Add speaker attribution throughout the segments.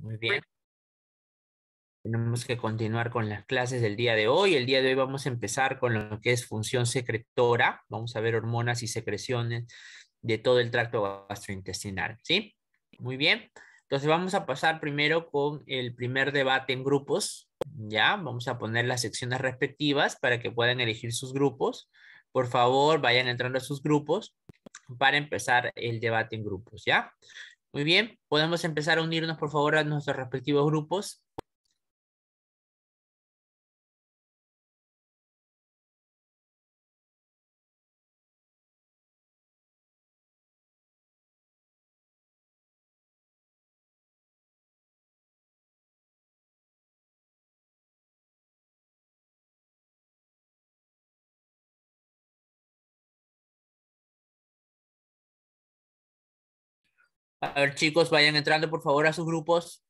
Speaker 1: Muy bien. Tenemos que continuar con las clases del día de hoy. El día de hoy vamos a empezar con lo que es función secretora. Vamos a ver hormonas y secreciones de todo el tracto gastrointestinal, ¿sí? Muy bien. Entonces vamos a pasar primero con el primer debate en grupos. Ya, vamos a poner las secciones respectivas para que puedan elegir sus grupos. Por favor, vayan entrando a sus grupos para empezar el debate en grupos, ¿ya? Muy bien, podemos empezar a unirnos, por favor, a nuestros respectivos grupos. A ver, chicos, vayan entrando, por favor, a sus grupos.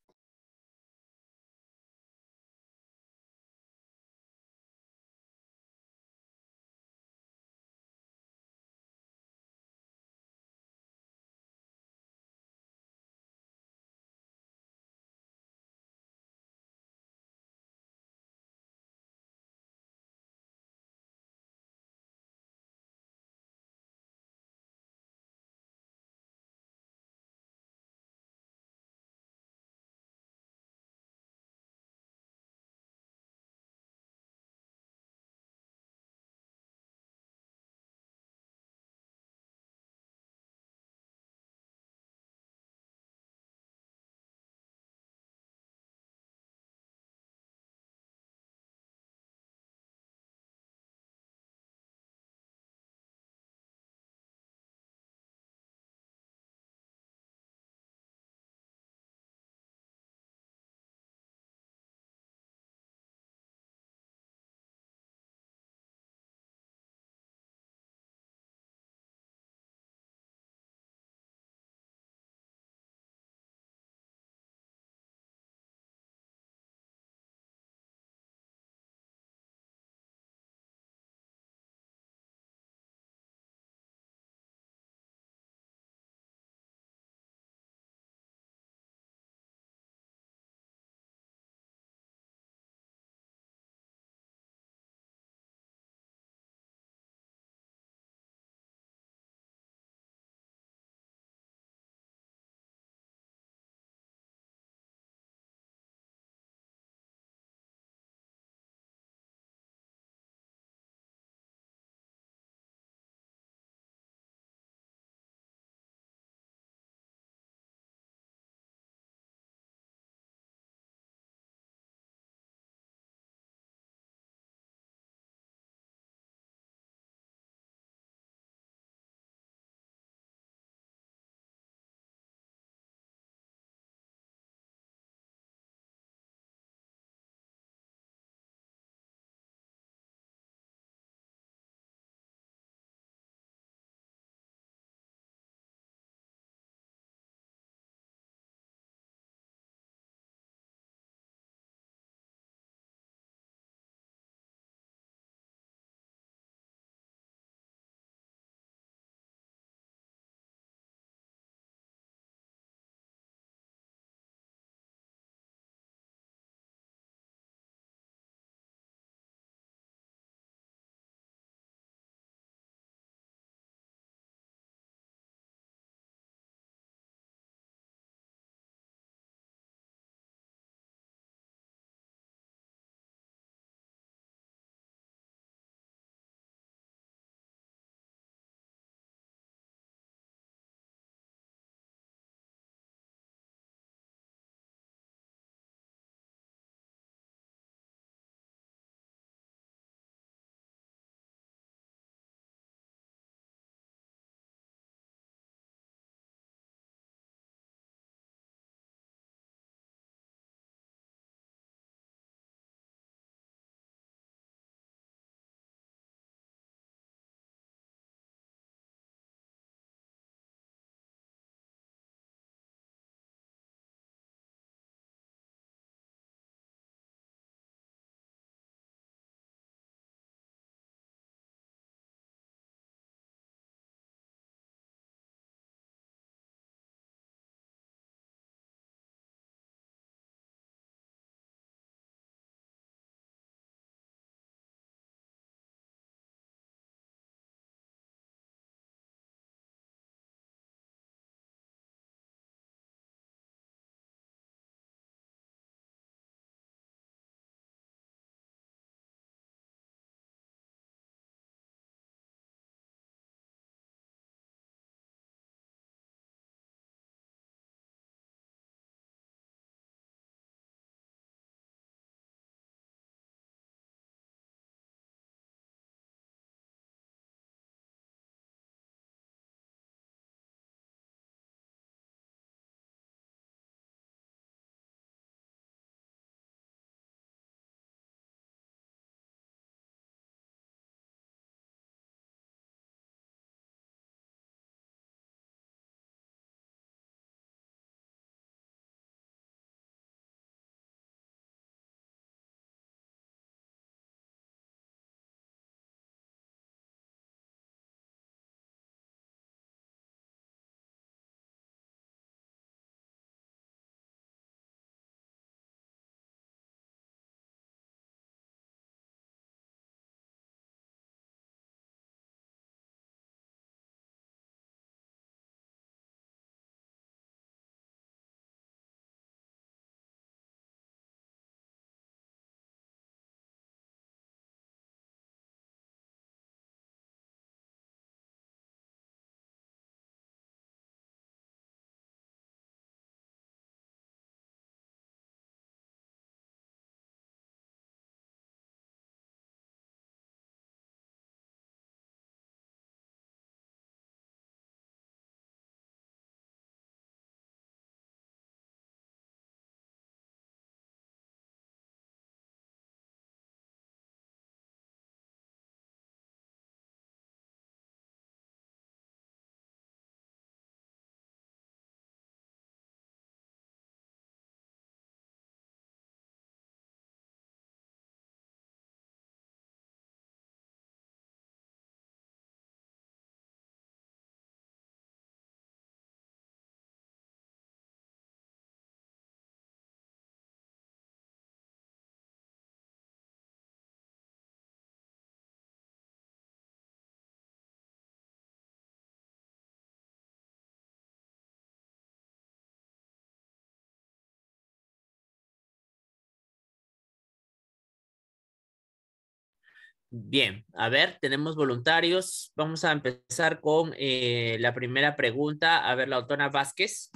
Speaker 1: Bien, a ver, tenemos voluntarios. Vamos a empezar con la primera pregunta. A ver, la doctora Vázquez.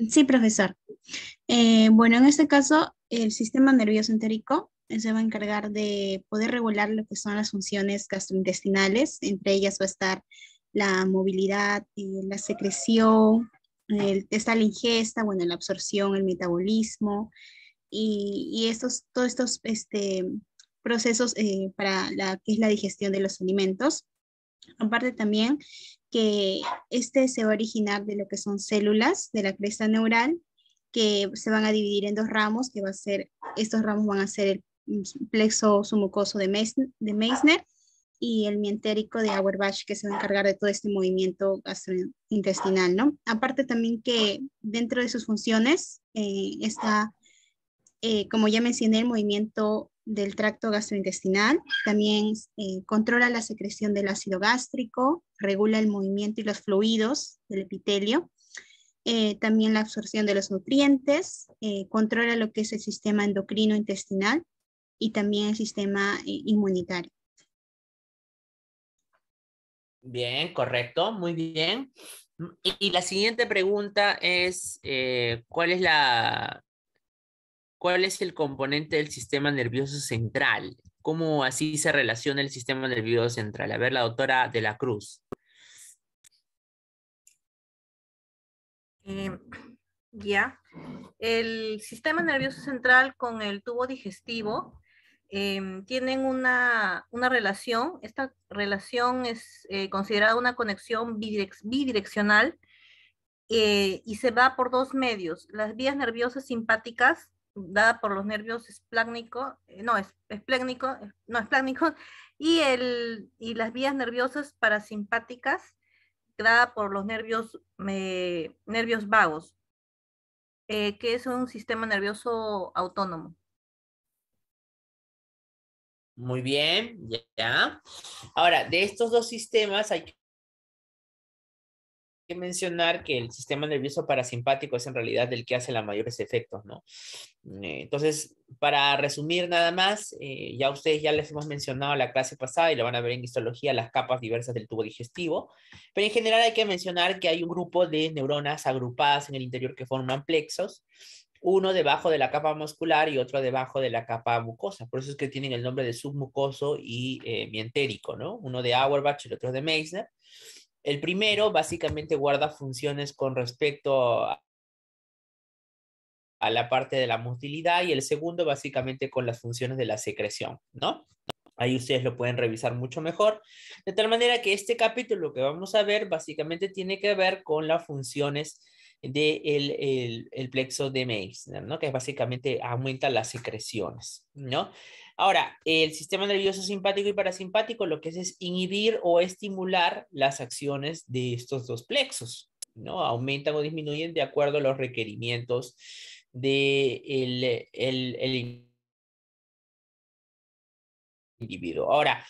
Speaker 2: Sí, profesor. Bueno, en este caso, el sistema nervioso entérico se va a encargar de poder regular lo que son las funciones gastrointestinales. Entre ellas va a estar la movilidad, la secreción, está la ingesta, bueno, la absorción, el metabolismo y todos estos procesos para la que es la digestión de los alimentos. Aparte también que este se va a originar de lo que son células de la cresta neural que se van a dividir en dos ramos, que va a ser, estos ramos van a ser el plexo submucoso de Meissner y el mientérico de Auerbach, que se va a encargar de todo este movimiento gastrointestinal, ¿no? Aparte también que dentro de sus funciones está como ya mencioné, el movimiento del tracto gastrointestinal, también controla la secreción del ácido gástrico, regula el movimiento y los fluidos del epitelio, también la absorción de los nutrientes, controla lo que es el sistema endocrino intestinal y también el sistema inmunitario.
Speaker 1: Bien, correcto, muy bien. Y la siguiente pregunta es, ¿cuál es el componente del sistema nervioso central? ¿Cómo así se relaciona el sistema nervioso central? A ver, la doctora de la Cruz.
Speaker 3: Eh, ya. El sistema nervioso central con el tubo digestivo tienen una relación. Esta relación es considerada una conexión bidireccional y se va por dos medios. Las vías nerviosas simpáticas, dada por los nervios esplácnico, esplácnico, y las vías nerviosas parasimpáticas, dada por los nervios vagos, que es un sistema nervioso autónomo.
Speaker 1: Muy bien, ya. Ahora, de estos dos sistemas hay que mencionar que el sistema nervioso parasimpático es en realidad el que hace los mayores efectos, ¿no? Entonces, para resumir nada más, ya ustedes ya les hemos mencionado la clase pasada y lo van a ver en histología, las capas diversas del tubo digestivo, pero en general hay que mencionar que hay un grupo de neuronas agrupadas en el interior que forman plexos, uno debajo de la capa muscular y otro debajo de la capa mucosa. Por eso es que tienen el nombre de submucoso y mientérico, ¿no? Uno de Auerbach y el otro de Meissner. El primero básicamente guarda funciones con respecto a la parte de la motilidad y el segundo básicamente con las funciones de la secreción, ¿no? Ahí ustedes lo pueden revisar mucho mejor. De tal manera que este capítulo que vamos a ver básicamente tiene que ver con las funciones del el plexo de Meissner, ¿no? Que básicamente aumenta las secreciones, ¿no? Ahora, el sistema nervioso simpático y parasimpático lo que es inhibir o estimular las acciones de estos dos plexos, ¿no? Aumentan o disminuyen de acuerdo a los requerimientos de el individuo. Ahora,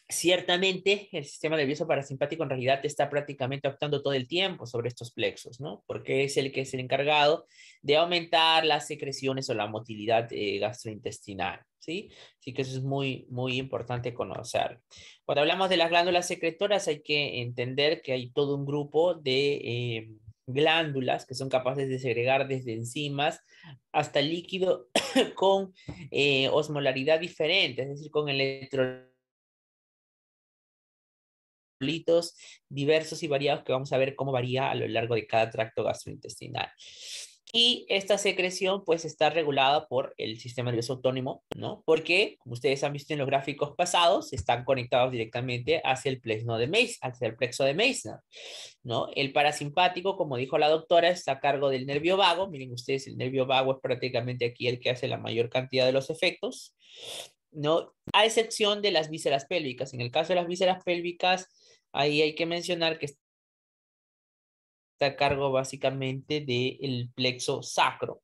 Speaker 1: ciertamente el sistema nervioso parasimpático en realidad está prácticamente actuando todo el tiempo sobre estos plexos, ¿no? Porque es el que es el encargado de aumentar las secreciones o la motilidad gastrointestinal, ¿sí? Así que eso es muy, muy importante conocer. Cuando hablamos de las glándulas secretoras hay que entender que hay todo un grupo de glándulas que son capaces de segregar desde enzimas hasta líquido con osmolaridad diferente, es decir, con electrolitos diversos y variados que vamos a ver cómo varía a lo largo de cada tracto gastrointestinal. Y esta secreción pues está regulada por el sistema nervioso autónomo, ¿no? Porque, como ustedes han visto en los gráficos pasados, están conectados directamente hacia el plexo de Meissner, hacia el plexo de Meissner, ¿no? El parasimpático, como dijo la doctora, está a cargo del nervio vago. Miren ustedes, el nervio vago es prácticamente aquí el que hace la mayor cantidad de los efectos, ¿no? A excepción de las vísceras pélvicas. En el caso de las vísceras pélvicas, ahí hay que mencionar que está a cargo básicamente del plexo sacro,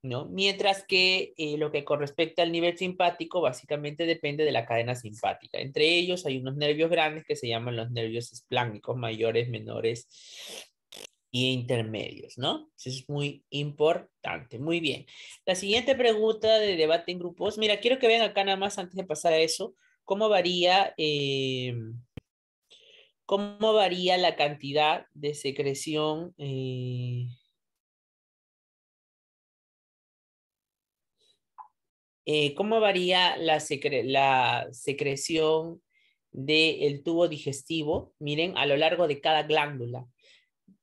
Speaker 1: ¿no? Mientras que lo que corresponde al nivel simpático básicamente depende de la cadena simpática. Entre ellos hay unos nervios grandes que se llaman los nervios espláncnicos, mayores, menores y intermedios, ¿no? Eso es muy importante. Muy bien. La siguiente pregunta de debate en grupos. Mira, quiero que vean acá nada más antes de pasar a eso, cómo varía la cantidad de secreción. ¿Cómo varía la secreción del tubo digestivo? Miren, a lo largo de cada glándula.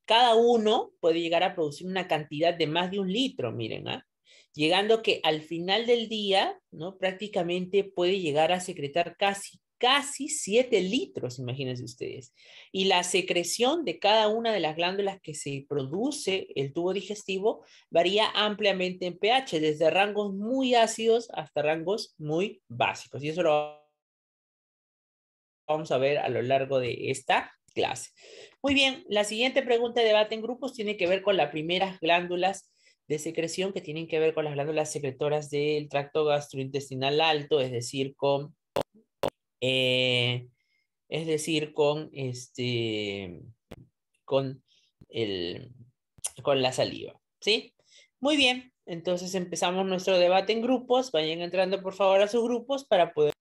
Speaker 1: Cada uno puede llegar a producir una cantidad de más de 1 litro, miren, ¿ah? Llegando que al final del día, ¿no? Prácticamente puede llegar a secretar casi 7 litros, imagínense ustedes. Y la secreción de cada una de las glándulas que se produce el tubo digestivo varía ampliamente en pH, desde rangos muy ácidos hasta rangos muy básicos. Y eso lo vamos a ver a lo largo de esta clase. Muy bien, la siguiente pregunta de debate en grupos tiene que ver con las primeras glándulas de secreción que tienen que ver con las glándulas secretoras del tracto gastrointestinal alto, es decir, eh, con el, con la saliva, ¿sí? Muy bien, entonces empezamos nuestro debate en grupos. Vayan entrando por favor a sus grupos para poder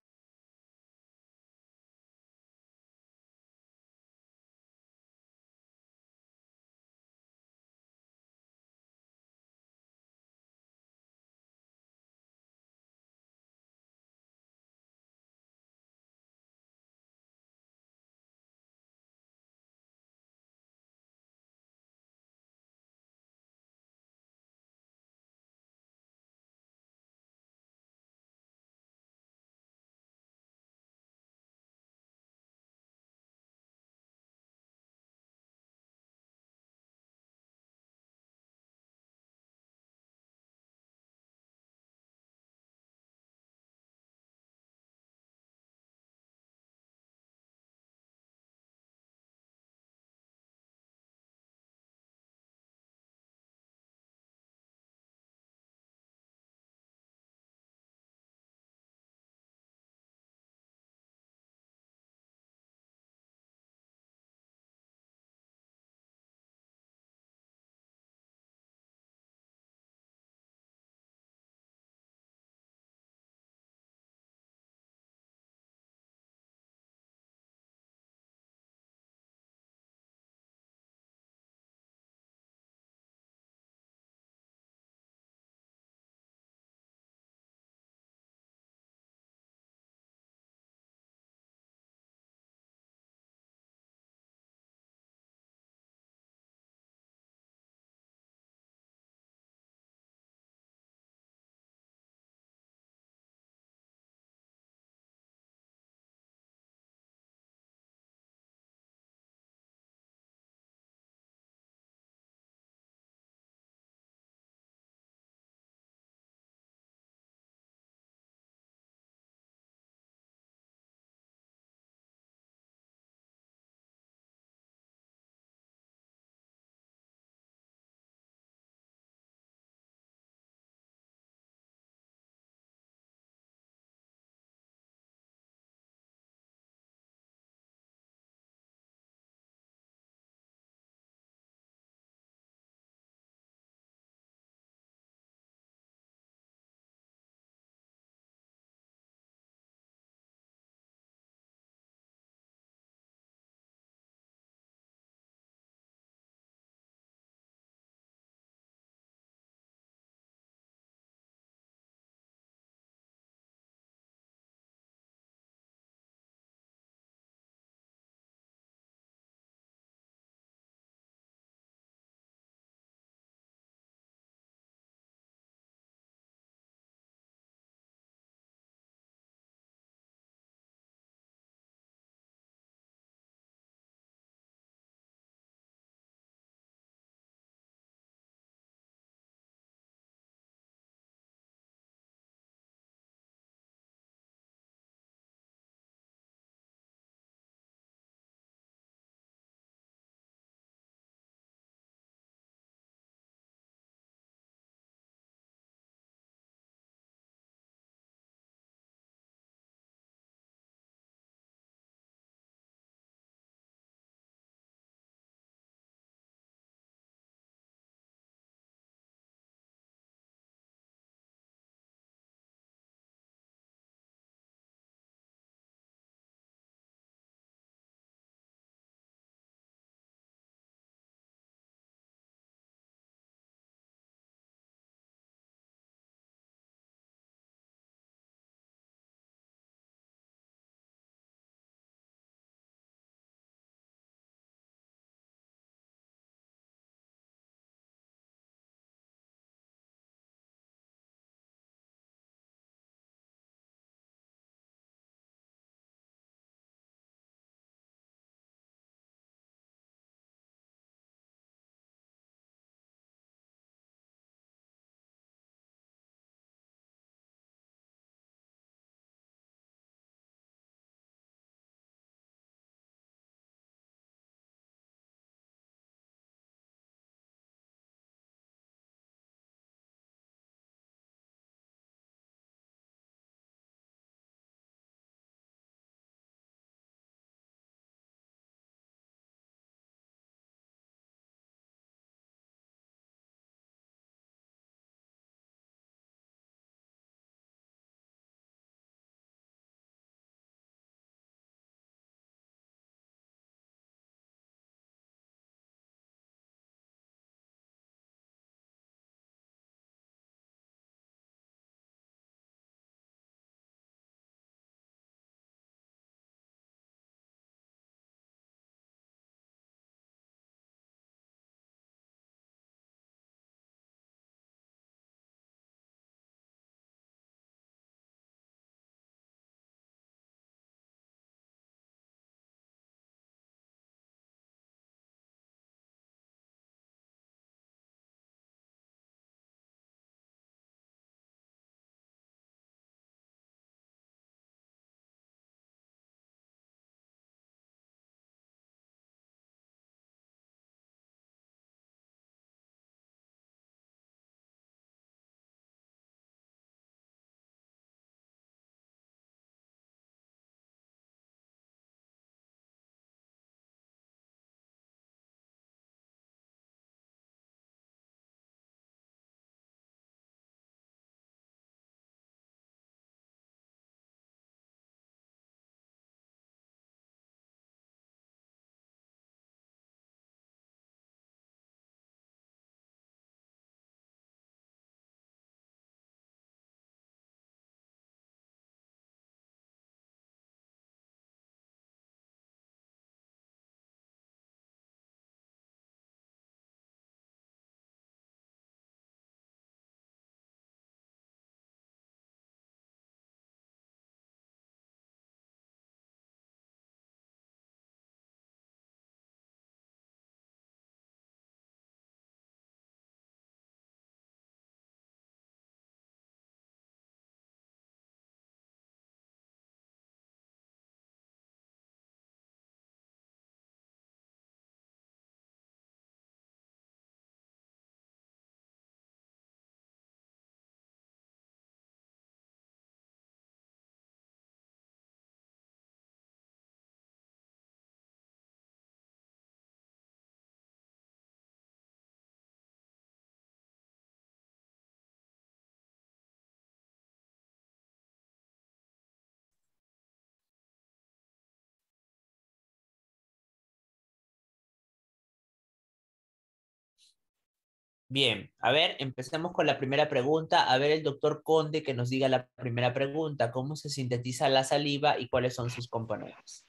Speaker 1: Bien, a ver, empecemos con la primera pregunta. A ver, el doctor Conde que nos diga la primera pregunta. ¿Cómo se sintetiza la saliva y cuáles son sus componentes?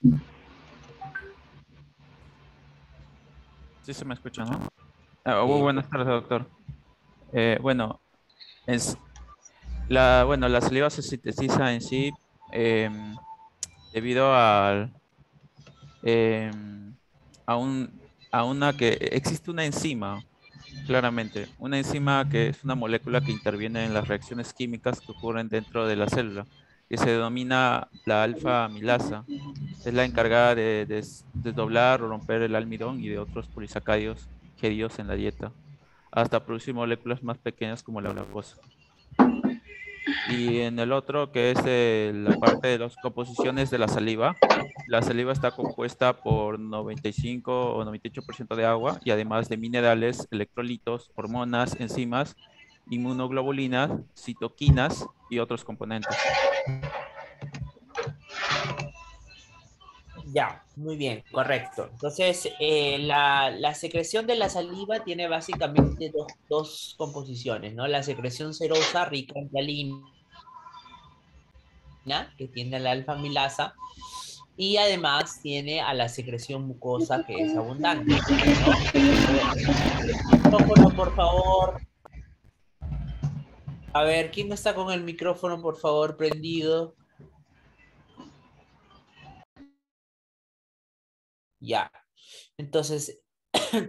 Speaker 4: Sí se me escucha, ¿no? Buenas tardes,
Speaker 1: Perfecto.
Speaker 4: doctor. Bueno, es la saliva se sintetiza en sí em, debido em, a a una que existe una enzima, claramente, una enzima que es una molécula que interviene en las reacciones químicas que ocurren dentro de la célula, que se denomina la alfa amilasa. Es la encargada de desdoblar o romper el almidón y de otros polisacáridos ingeridos en la dieta, hasta producir moléculas más pequeñas como la glucosa. Y en el otro, que es la parte de las composiciones de la saliva está compuesta por 95 o 98% de agua y además de minerales, electrolitos, hormonas, enzimas, inmunoglobulinas, citoquinas y otros componentes.
Speaker 1: Ya, muy bien, correcto. Entonces, la secreción de la saliva tiene básicamente dos composiciones, ¿no? La secreción serosa rica en hialina, que tiene la alfa amilasa, y además tiene a la secreción mucosa, que es abundante, ¿no? A ver, micrófono, por favor. A ver, ¿quién está con el micrófono, por favor, prendido? Ya. Entonces,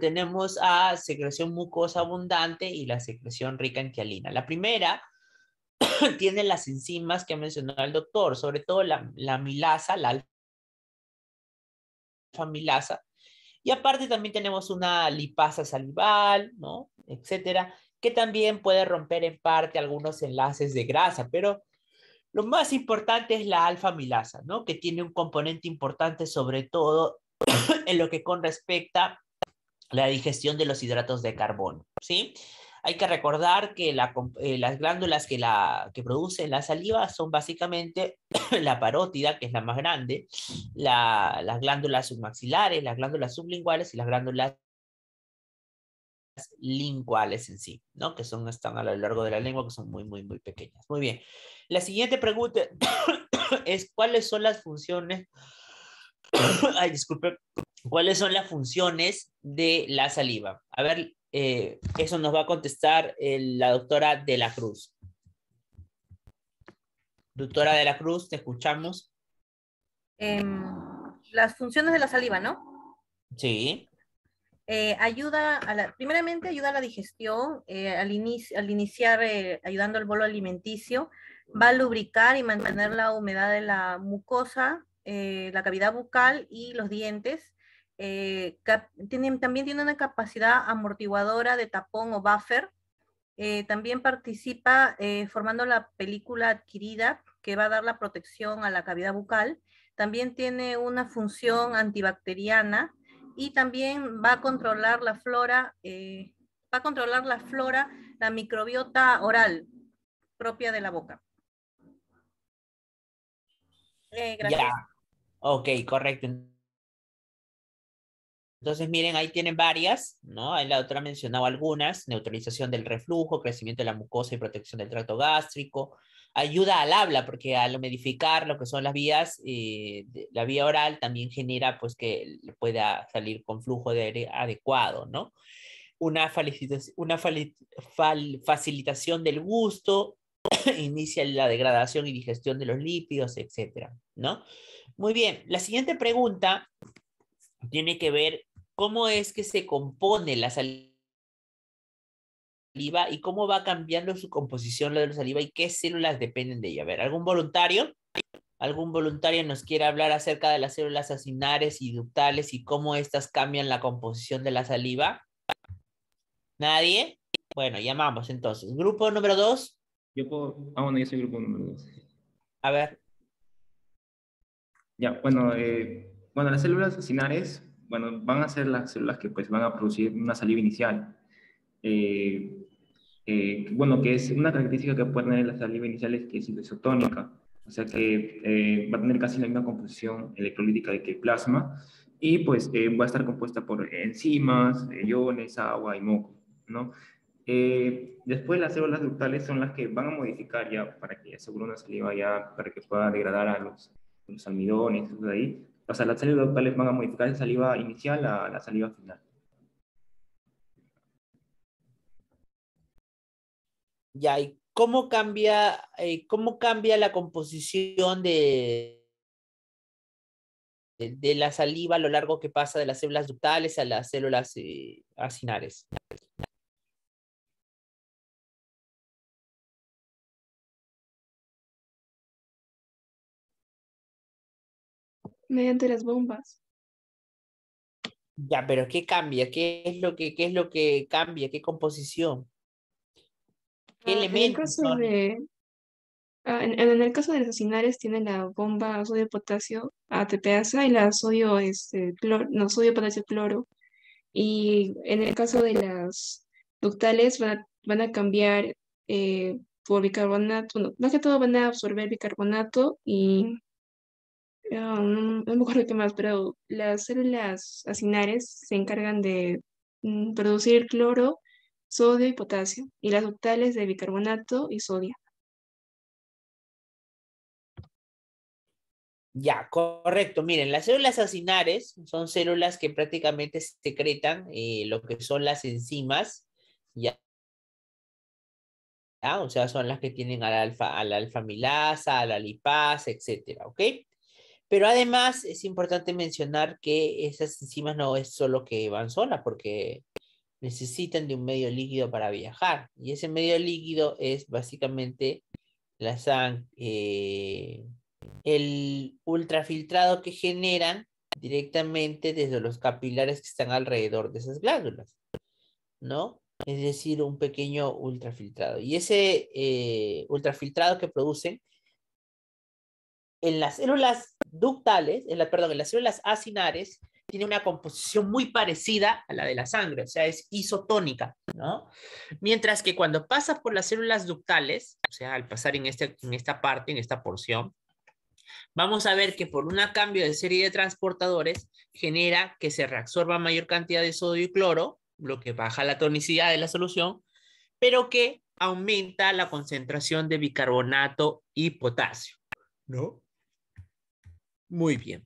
Speaker 1: tenemos a secreción mucosa abundante y la secreción rica en tialina. La primera tiene las enzimas que ha mencionado el doctor, sobre todo la milasa, la alfa milasa, y aparte también tenemos una lipasa salival, ¿no? Etcétera, que también puede romper en parte algunos enlaces de grasa, pero lo más importante es la alfa milasa, ¿no? Que tiene un componente importante sobre todo en lo que con respecta la digestión de los hidratos de carbono, ¿sí? Hay que recordar que las glándulas que producen la saliva son básicamente la parótida, que es la más grande, las glándulas submaxilares, las glándulas sublinguales y las glándulas linguales en sí, ¿no? Que están a lo largo de la lengua, que son muy, muy, muy pequeñas. Muy bien. La siguiente pregunta es, ¿cuáles son las funciones? Ay, disculpe. ¿Cuáles son las funciones de la saliva? A ver, eso nos va a contestar la doctora de la Cruz. Doctora de la Cruz, te escuchamos.
Speaker 3: Las funciones de la saliva, ¿no?
Speaker 1: Sí.
Speaker 3: Primeramente ayuda a la digestión, al iniciar ayudando al bolo alimenticio, va a lubricar y mantener la humedad de la mucosa, la cavidad bucal y los dientes. También tiene una capacidad amortiguadora de tapón o buffer. También participa formando la película adquirida que va a dar la protección a la cavidad bucal. También tiene una función antibacteriana y también va a controlar la flora, la microbiota oral propia de la boca. Gracias.
Speaker 1: Ya, ok, correcto. Entonces, miren, ahí tienen varias, ¿no? Ahí la doctora mencionaba algunas: neutralización del reflujo, crecimiento de la mucosa y protección del tracto gástrico, ayuda al habla, porque al humidificar lo que son las vías, la vía oral también genera, pues, que pueda salir con flujo de aire adecuado, ¿no? Facilitación del gusto, inicia la degradación y digestión de los lípidos, etcétera, ¿no? Muy bien, la siguiente pregunta tiene que ver cómo es que se compone la saliva y cómo va cambiando su composición la de la saliva y qué células dependen de ella. A ver, ¿algún voluntario? ¿Algún voluntario nos quiere hablar acerca de las células acinares y ductales y cómo estas cambian la composición de la saliva? ¿Nadie? Bueno, llamamos entonces. Grupo número 2.
Speaker 5: Yo puedo. Ah, bueno, yo soy grupo número 2.
Speaker 1: A ver.
Speaker 5: Ya, bueno, las células acinares, bueno, van a ser las células que pues van a producir una saliva inicial. Bueno, que es una característica que puede tener la saliva inicial es que es isotónica, o sea que va a tener casi la misma composición electrolítica de que el plasma y pues va a estar compuesta por enzimas, iones, agua y moco, ¿no? Después las células ductales son las que van a modificar ya para que asegure una saliva ya, para que pueda degradar a los almidones, eso de ahí. O sea, las células ductales van a modificar esa saliva inicial a la saliva final.
Speaker 1: Ya, ¿y cómo cambia la composición de la saliva a lo largo que pasa de las células ductales a las células acinares?
Speaker 6: Mediante las bombas.
Speaker 1: Ya, pero ¿qué cambia? Qué es lo que cambia? ¿Qué composición? ¿Qué
Speaker 6: En el
Speaker 1: elementos
Speaker 6: caso
Speaker 1: son?
Speaker 6: en el caso de los acinares tienen la bomba sodio-potasio ATPasa y la sodio, no, sodio-potasio cloro. Y en el caso de las ductales van a cambiar por bicarbonato, bueno, más que todo van a absorber bicarbonato y no me acuerdo qué más, pero las células acinares se encargan de producir cloro, sodio y potasio, y las ductales de bicarbonato y sodio.
Speaker 1: Ya, correcto. Miren, las células acinares son células que prácticamente secretan lo que son las enzimas, ya, o sea, son las que tienen a la alfamilasa, a la lipasa, etcétera, ¿ok? Pero además es importante mencionar que esas enzimas no es solo que van solas, porque necesitan de un medio líquido para viajar. Y ese medio líquido es básicamente la sangre, el ultrafiltrado que generan directamente desde los capilares que están alrededor de esas glándulas, ¿no? Es decir, un pequeño ultrafiltrado. Y ese ultrafiltrado que producen en las células ductales, perdón, en las células acinares, tiene una composición muy parecida a la de la sangre, o sea, es isotónica, ¿no? Mientras que cuando pasa por las células ductales, o sea, al pasar en esta parte, en esta porción, vamos a ver que por un cambio de serie de transportadores genera que se reabsorba mayor cantidad de sodio y cloro, lo que baja la tonicidad de la solución, pero que aumenta la concentración de bicarbonato y potasio, ¿no? Muy bien.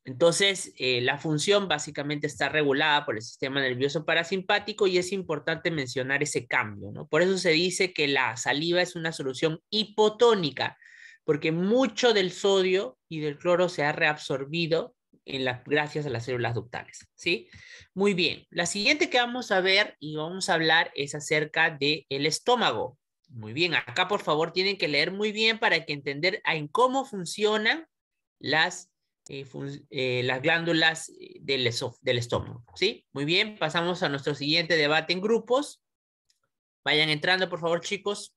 Speaker 1: Entonces, la función básicamente está regulada por el sistema nervioso parasimpático y es importante mencionar ese cambio, ¿no? Por eso se dice que la saliva es una solución hipotónica, porque mucho del sodio y del cloro se ha reabsorbido gracias a las células ductales, ¿sí? Muy bien. La siguiente que vamos a ver y vamos a hablar es acerca del estómago. Muy bien. Acá, por favor, tienen que leer muy bien para que entender en cómo funcionan las las glándulas del estómago, ¿sí? Muy bien, pasamos a nuestro siguiente debate en grupos. Vayan entrando, por favor, chicos.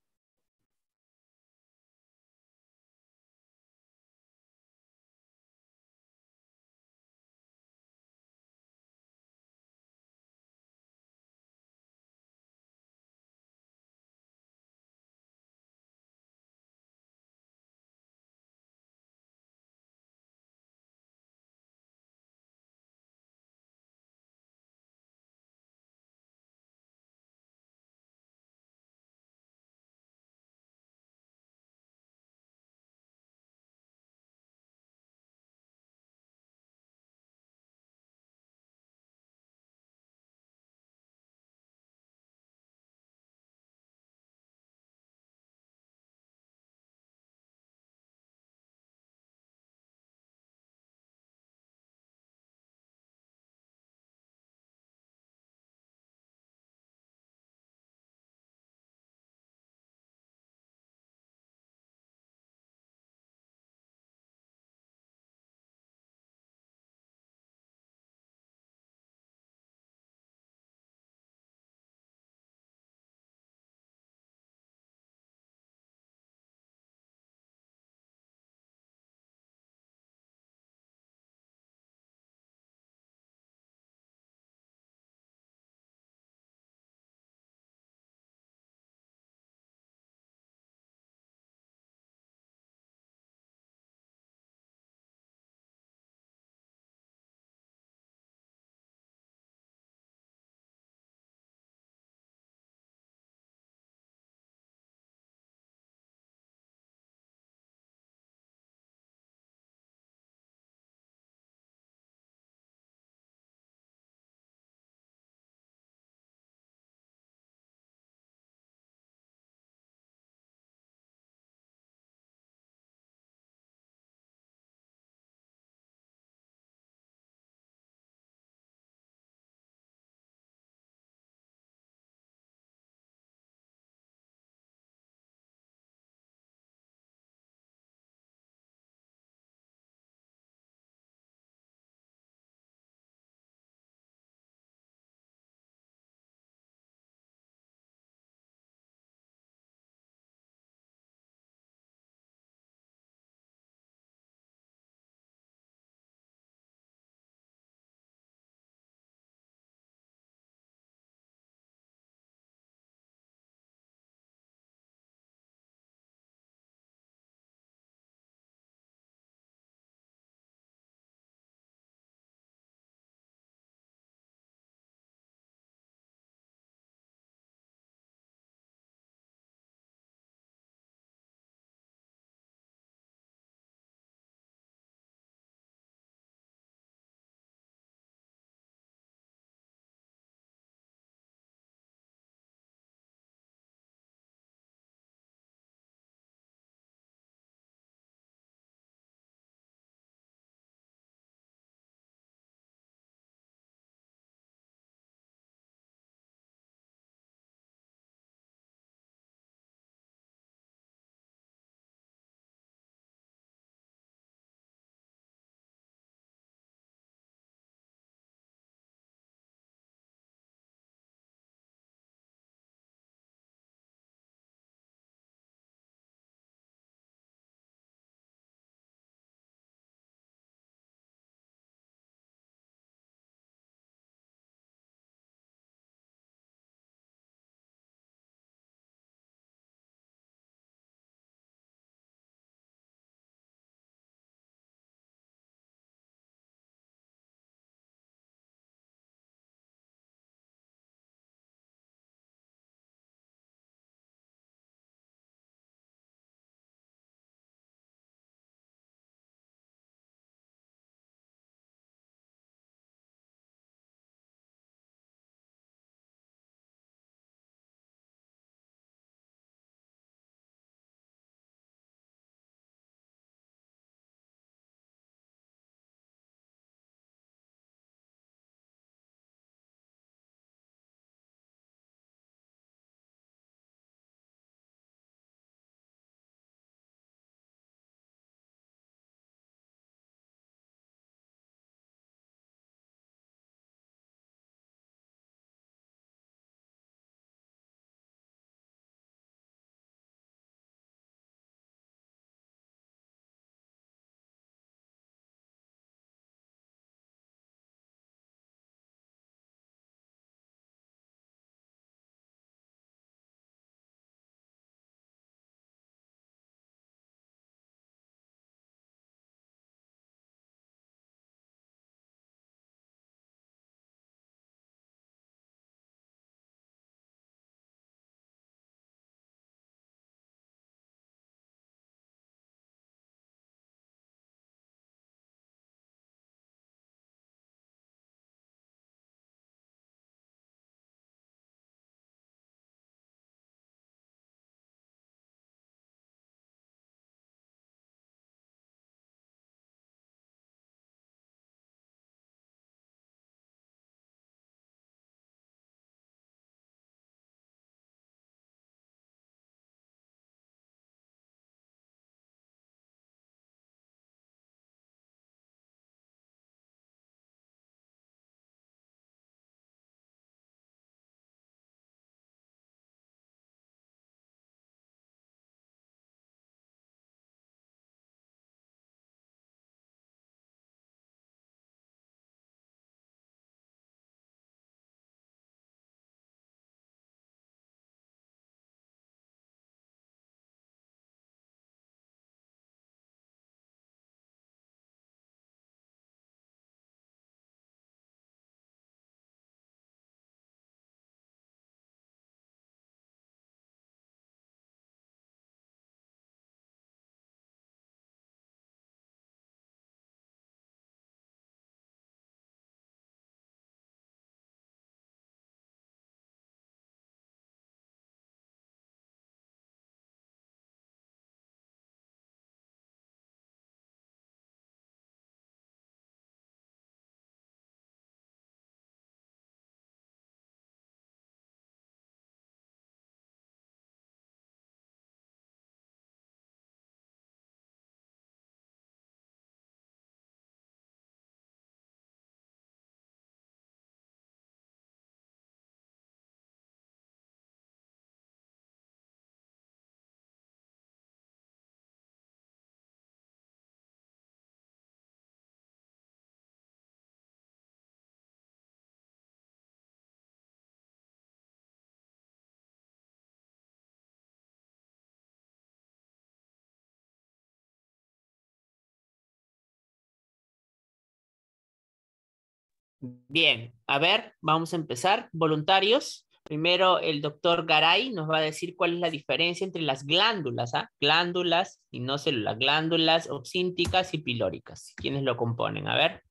Speaker 1: Bien, a ver, vamos a empezar. Voluntarios. Primero, el doctor Garay nos va a decir cuál es la diferencia entre las glándulas, ¿ah? Glándulas y no células, glándulas oxínticas y pilóricas. ¿Quiénes lo componen? A ver.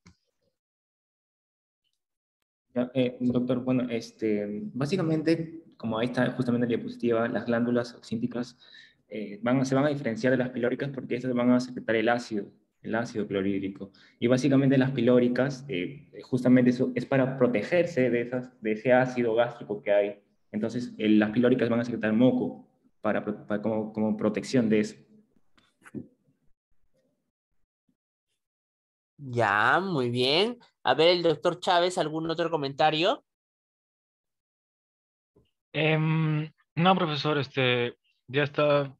Speaker 5: Ya, doctor, bueno, básicamente, como ahí está justamente en la diapositiva, las glándulas oxínticas se van a diferenciar de las pilóricas porque estas van a secretar el ácido clorhídrico. Y básicamente las pilóricas, justamente eso es para protegerse de ese ácido gástrico que hay. Entonces, las pilóricas van a secretar moco como protección de eso.
Speaker 1: Ya, muy bien. A ver, el doctor Chávez, ¿algún otro comentario?
Speaker 7: No, profesor, ya está.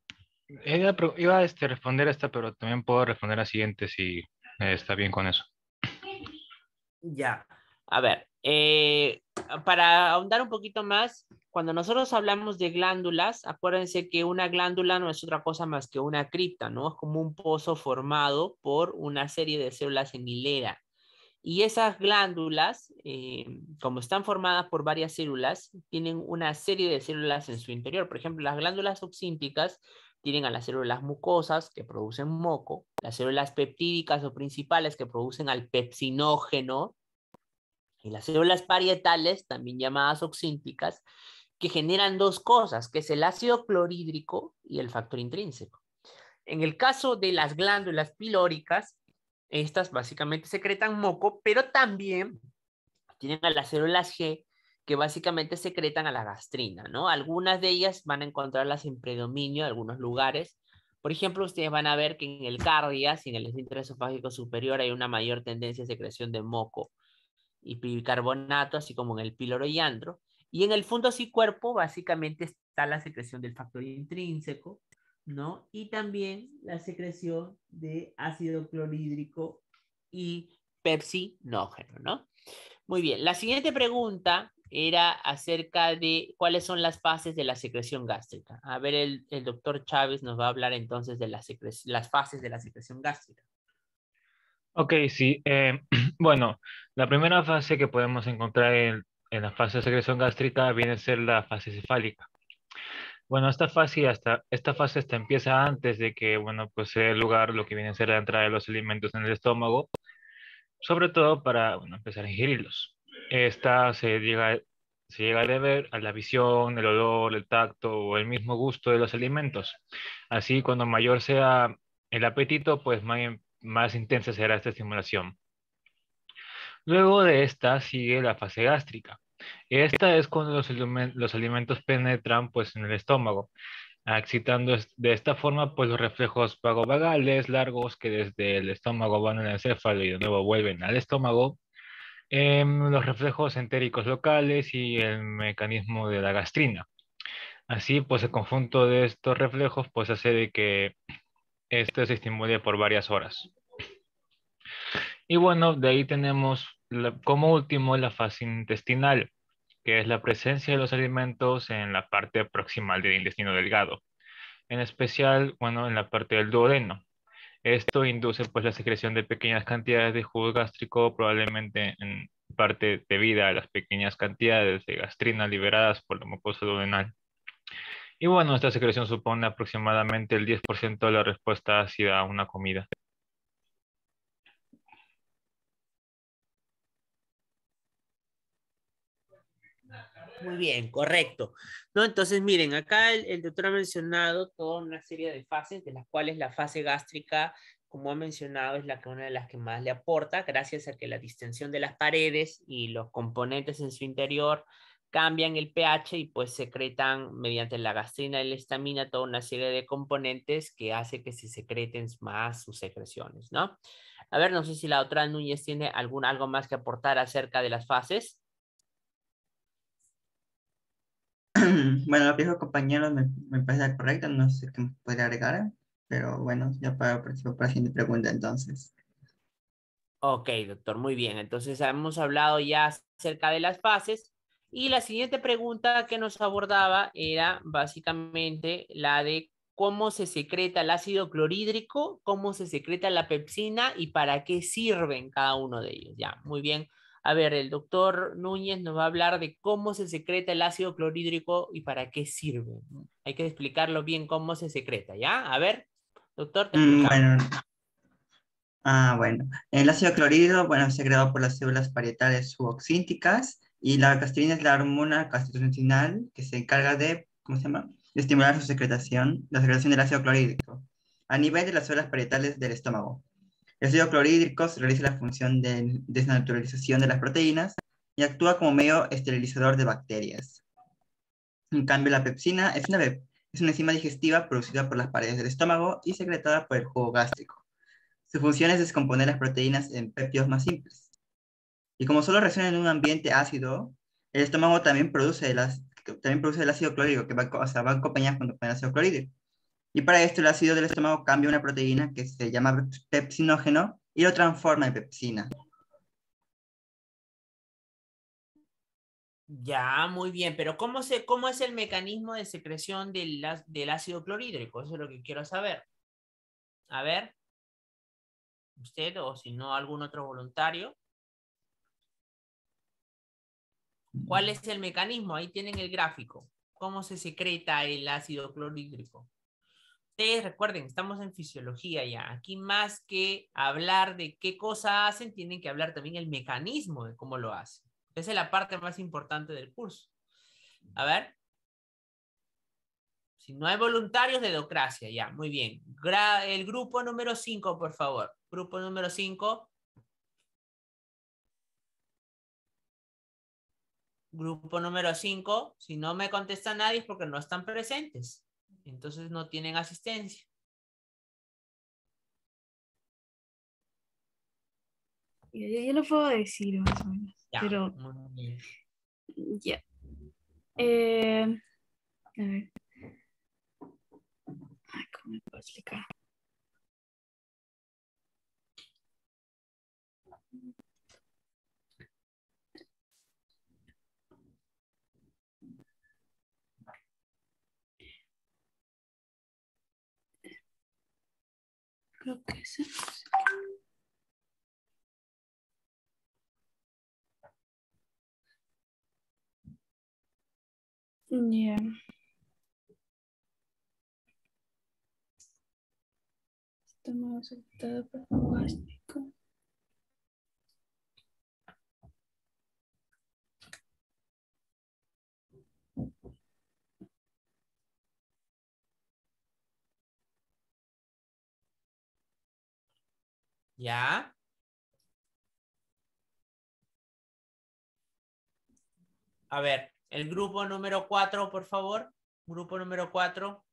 Speaker 7: Iba a responder esta, pero también puedo responder a la siguiente si está bien con eso.
Speaker 1: Ya. A ver, para ahondar un poquito más, cuando nosotros hablamos de glándulas, acuérdense que una glándula no es otra cosa más que una cripta, ¿no? Es como un pozo formado por una serie de células en hilera. Y esas glándulas, como están formadas por varias células, tienen una serie de células en su interior. Por ejemplo, las glándulas oxínticas tienen a las células mucosas que producen moco, las células peptídicas o principales que producen al pepsinógeno, y las células parietales, también llamadas oxínticas, que generan dos cosas, que es el ácido clorhídrico y el factor intrínseco. En el caso de las glándulas pilóricas, estas básicamente secretan moco, pero también tienen a las células G que básicamente secretan a la gastrina, ¿no? Algunas de ellas van a encontrarlas en predominio en algunos lugares. Por ejemplo, ustedes van a ver que en el cardias y en el esfínter esofágico superior hay una mayor tendencia a secreción de moco y bicarbonato, así como en el píloro y andro. Y en el fondo así cuerpo básicamente está la secreción del factor intrínseco, ¿no? Y también la secreción de ácido clorhídrico y pepsinógeno, ¿no? Muy bien, la siguiente pregunta era acerca de cuáles son las fases de la secreción gástrica. A ver, el doctor Chávez nos va a hablar entonces de las fases de la secreción gástrica.
Speaker 7: Ok, sí. Bueno, la primera fase que podemos encontrar en la fase de secreción gástrica viene a ser la fase cefálica. Bueno, esta fase empieza antes de que, bueno, pues se dé lugar lo que viene a ser la entrada de los alimentos en el estómago, sobre todo para, bueno, empezar a ingerirlos. Esta se llega a deber a la visión, el olor, el tacto o el mismo gusto de los alimentos. Así, cuando mayor sea el apetito, pues más intensa será esta estimulación. Luego de esta sigue la fase gástrica. Esta es cuando los alimentos penetran pues en el estómago, excitando de esta forma pues los reflejos vagovagales largos que desde el estómago van al encéfalo y de nuevo vuelven al estómago, los reflejos entéricos locales y el mecanismo de la gastrina. Así pues el conjunto de estos reflejos pues hace de que esto se estimule por varias horas. Y bueno, de ahí tenemos como último la fase intestinal, que es la presencia de los alimentos en la parte proximal del intestino delgado, en especial, bueno, en la parte del duodeno. Esto induce pues la secreción de pequeñas cantidades de jugo gástrico, probablemente en parte debida a las pequeñas cantidades de gastrina liberadas por la mucosa duodenal. Y bueno, esta secreción supone aproximadamente el 10% de la respuesta ácida a una comida.
Speaker 1: Muy bien, correcto. ¿No? Entonces, miren, acá el doctor ha mencionado toda una serie de fases, de las cuales la fase gástrica, como ha mencionado, es una de las que más le aporta, gracias a que la distensión de las paredes y los componentes en su interior cambian el pH y pues secretan mediante la gastrina y la histamina toda una serie de componentes que hace que se secreten más sus secreciones, ¿no? A ver, no sé si la doctora Núñez tiene algo más que aportar acerca de las fases.
Speaker 8: Bueno, lo que dijo compañero me parece correcto, no sé qué me podría agregar, pero bueno, ya para la siguiente pregunta entonces.
Speaker 1: Ok, doctor, muy bien. Entonces hemos hablado ya acerca de las fases y la siguiente pregunta que nos abordaba era básicamente la de cómo se secreta el ácido clorhídrico, cómo se secreta la pepsina y para qué sirven cada uno de ellos. Ya, muy bien. A ver, el doctor Núñez nos va a hablar de cómo se secreta el ácido clorhídrico y para qué sirve. Hay que explicarlo bien cómo se secreta, ¿ya? A ver, doctor, te escuchamos.
Speaker 8: Bueno, bueno. El ácido clorhídrico, bueno, es secretado por las células parietales suboxínticas y la castrina es la hormona gastrointestinal que se encarga de, ¿cómo se llama? De estimular su secretación, la secreción del ácido clorhídrico a nivel de las células parietales del estómago. El ácido clorhídrico realiza la función de desnaturalización de las proteínas y actúa como medio esterilizador de bacterias. En cambio, la pepsina es una enzima digestiva producida por las paredes del estómago y secretada por el jugo gástrico. Su función es descomponer las proteínas en péptidos más simples. Y como solo reacciona en un ambiente ácido, el estómago también produce el ácido clorhídrico, que va acompañado con el ácido clorhídrico. Y para esto el ácido del estómago cambia una proteína que se llama pepsinógeno y lo transforma en pepsina.
Speaker 1: Ya, muy bien, pero ¿cómo es el mecanismo de secreción del ácido clorhídrico? Eso es lo que quiero saber. A ver, usted o si no algún otro voluntario. ¿Cuál es el mecanismo? Ahí tienen el gráfico. ¿Cómo se secreta el ácido clorhídrico? Ustedes recuerden, estamos en fisiología ya. Aquí más que hablar de qué cosa hacen, tienen que hablar también el mecanismo de cómo lo hacen. Esa es la parte más importante del curso. A ver. Si no hay voluntarios, dedocracia, ya, muy bien. El grupo número 5, por favor. Grupo número 5. Grupo número 5. Si no me contesta nadie es porque no están presentes. Entonces no tienen asistencia.
Speaker 6: Yo lo puedo decir más o menos,
Speaker 1: Ya,
Speaker 6: pero
Speaker 1: muy bien.
Speaker 6: ya. A ver. Ay, ¿cómo me puedo explicar? Creo que sí. Ya. Estómago afectado por jugo gástrico.
Speaker 1: Ya. A ver, el grupo número 4, por favor. Grupo número 4.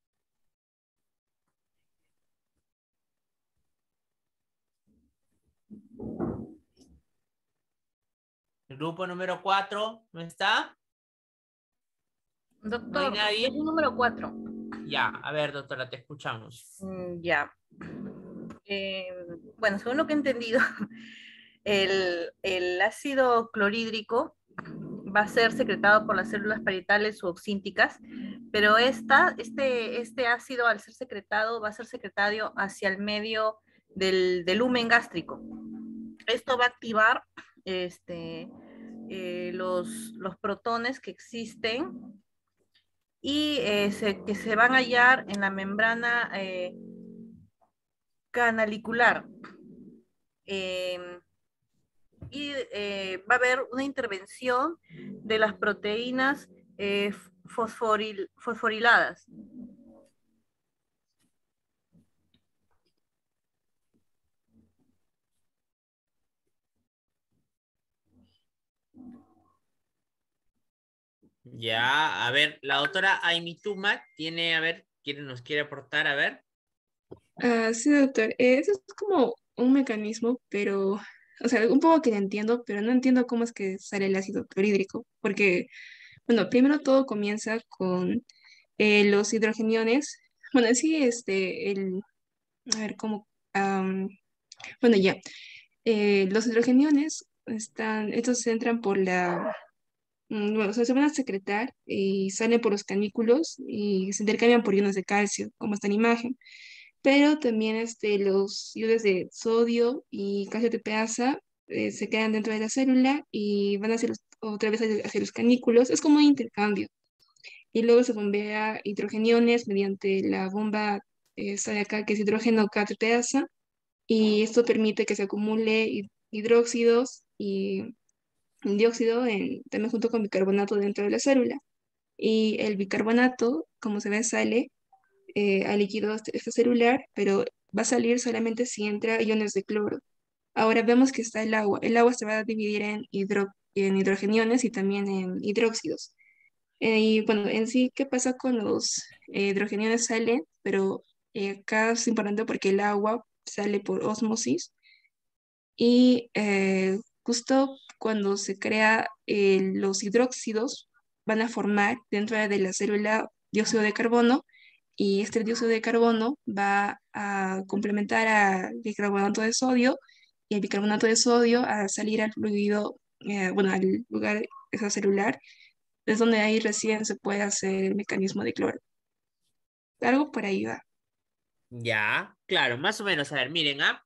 Speaker 1: El grupo número 4, ¿no está?
Speaker 3: Doctor,
Speaker 1: ¿No hay nadie?
Speaker 3: grupo número 4.
Speaker 1: Ya, a ver, doctora, te escuchamos.
Speaker 3: Ya. Bueno, según lo que he entendido, el ácido clorhídrico va a ser secretado por las células parietales suboxínticas, pero este ácido, al ser secretado, va a ser secretario hacia el medio del lumen gástrico. Esto va a activar los protones que existen y que se van a hallar en la membrana canalicular. Y va a haber una intervención de las proteínas fosforiladas.
Speaker 1: Ya, a ver, la doctora Amy Tuma tiene, a ver, nos quiere aportar, a ver.
Speaker 6: Sí, doctor. Eso es como un mecanismo, pero, o sea, un poco que lo entiendo, pero no entiendo cómo es que sale el ácido clorhídrico, porque, bueno, primero todo comienza con los hidrogeniones. Bueno, sí, a ver, cómo, bueno, ya. Los hidrogeniones estos entran por bueno, o sea, se van a secretar y salen por los canículos y se intercambian por iones de calcio, como está en imagen. Pero también los iones de sodio y calcio TPasa se quedan dentro de la célula y van otra vez hacia los canículos. Es como un intercambio. Y luego se bombea hidrogeniones mediante la bomba esta de acá, que es hidrógeno KTPasa, y esto permite que se acumule hidróxidos y dióxido también junto con bicarbonato dentro de la célula. Y el bicarbonato, como se ve, sale al líquido extracelular, pero va a salir solamente si entra iones de cloro. Ahora vemos que está el agua. El agua se va a dividir en hidrogeniones y también en hidróxidos. Y bueno, en sí, ¿qué pasa con los hidrogeniones? Salen, pero acá es importante porque el agua sale por ósmosis y justo cuando se crea los hidróxidos van a formar dentro de la célula dióxido de carbono y este dióxido de carbono va a complementar al bicarbonato de sodio y el bicarbonato de sodio a salir al fluido, bueno, al lugar extracelular, es donde ahí recién se puede hacer el mecanismo de cloro. Algo por ahí va.
Speaker 1: Ya, claro, más o menos. A ver, miren, ¿ah?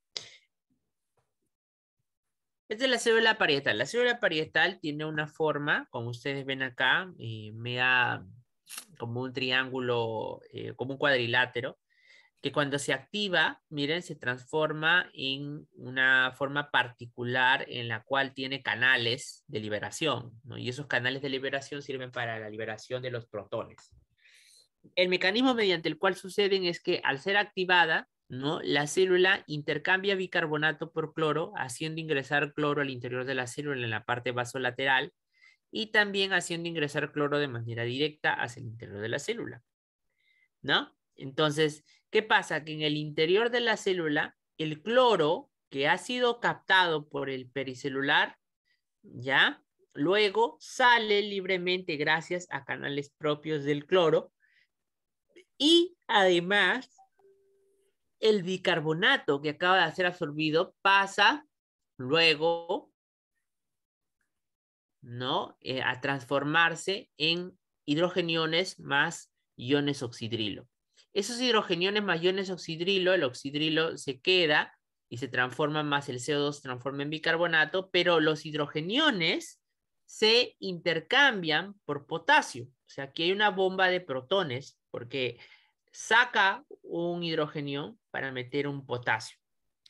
Speaker 1: Esta es la célula parietal. La célula parietal tiene una forma, como ustedes ven acá, media como un triángulo, como un cuadrilátero, que cuando se activa, miren, se transforma en una forma particular en la cual tiene canales de liberación, ¿no? Y esos canales de liberación sirven para la liberación de los protones. El mecanismo mediante el cual suceden es que al ser activada, ¿no? La célula intercambia bicarbonato por cloro, haciendo ingresar cloro al interior de la célula en la parte vasolateral y también haciendo ingresar cloro de manera directa hacia el interior de la célula, ¿no? Entonces, ¿qué pasa? Que en el interior de la célula, el cloro que ha sido captado por el pericelular, ¿ya? Luego sale libremente gracias a canales propios del cloro y además el bicarbonato que acaba de ser absorbido pasa luego, ¿no? A transformarse en hidrogeniones más iones oxidrilo. Esos hidrogeniones más iones oxidrilo, el oxidrilo se queda y se transforma más, el CO2 se transforma en bicarbonato, pero los hidrogeniones se intercambian por potasio. O sea, aquí hay una bomba de protones porque saca un hidrogenio para meter un potasio.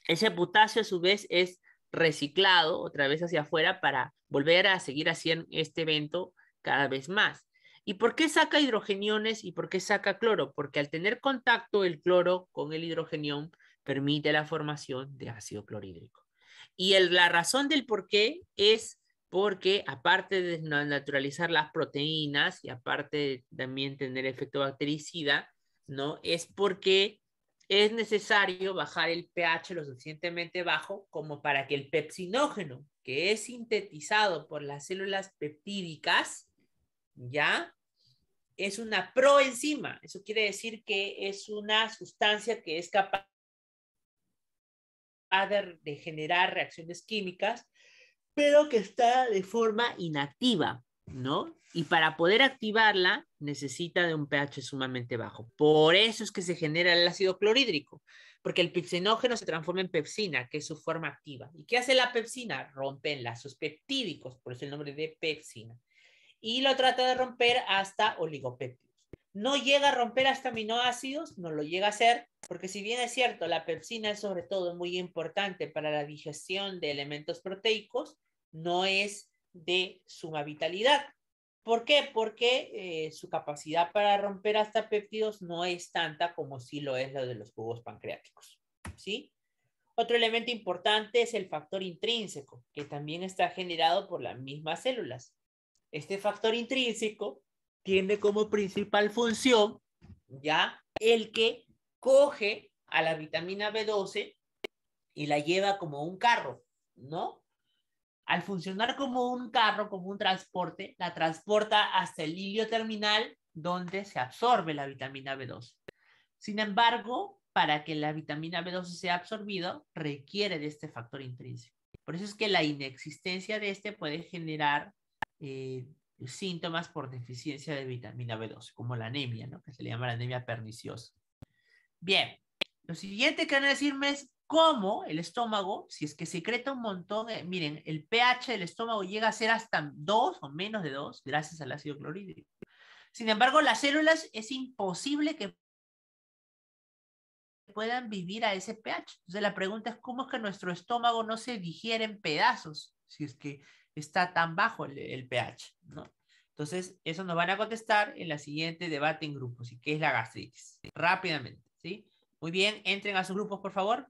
Speaker 1: Ese potasio a su vez es reciclado otra vez hacia afuera para volver a seguir haciendo este evento cada vez más. ¿Y por qué saca hidrogeniones y por qué saca cloro? Porque al tener contacto el cloro con el hidrogenión permite la formación de ácido clorhídrico. Y la razón del por qué es porque aparte de naturalizar las proteínas y aparte de también tener efecto bactericida, ¿no? Es porque es necesario bajar el pH lo suficientemente bajo como para que el pepsinógeno, que es sintetizado por las células peptídicas, ¿ya? Es una proenzima. Eso quiere decir que es una sustancia que es capaz de generar reacciones químicas, pero que está de forma inactiva, ¿no? Y para poder activarla necesita de un pH sumamente bajo. Por eso es que se genera el ácido clorhídrico, porque el pepsinógeno se transforma en pepsina, que es su forma activa. ¿Y qué hace la pepsina? Rompe enlazos peptídicos, por eso el nombre de pepsina. Y lo trata de romper hasta oligopéptidos. No llega a romper hasta aminoácidos, no lo llega a hacer, porque si bien es cierto, la pepsina es sobre todo muy importante para la digestión de elementos proteicos, no es de suma vitalidad. ¿Por qué? Porque su capacidad para romper hasta péptidos no es tanta como sí lo es lo de los jugos pancreáticos, ¿sí? Otro elemento importante es el factor intrínseco, que también está generado por las mismas células. Este factor intrínseco tiene como principal función, ¿ya? El que coge a la vitamina B12 y la lleva como un carro, ¿no? Al funcionar como un carro, como un transporte, la transporta hasta el hilio terminal donde se absorbe la vitamina B12. Sin embargo, para que la vitamina B12 sea absorbida, requiere de este factor intrínseco. Por eso es que la inexistencia de este puede generar síntomas por deficiencia de vitamina B12, como la anemia, ¿no? Que se le llama la anemia perniciosa. Bien, lo siguiente que van a decirme es, cómo el estómago, si es que secreta un montón, miren, el pH del estómago llega a ser hasta 2 o menos de 2 gracias al ácido clorhídrico. Sin embargo, las células es imposible que puedan vivir a ese pH. Entonces la pregunta es, ¿cómo es que nuestro estómago no se digiere en pedazos si es que está tan bajo el pH, ¿no? Entonces, eso nos van a contestar en la siguiente debate en grupos. ¿Y qué es la gastritis? Rápidamente, ¿sí? Muy bien, entren a sus grupos, por favor.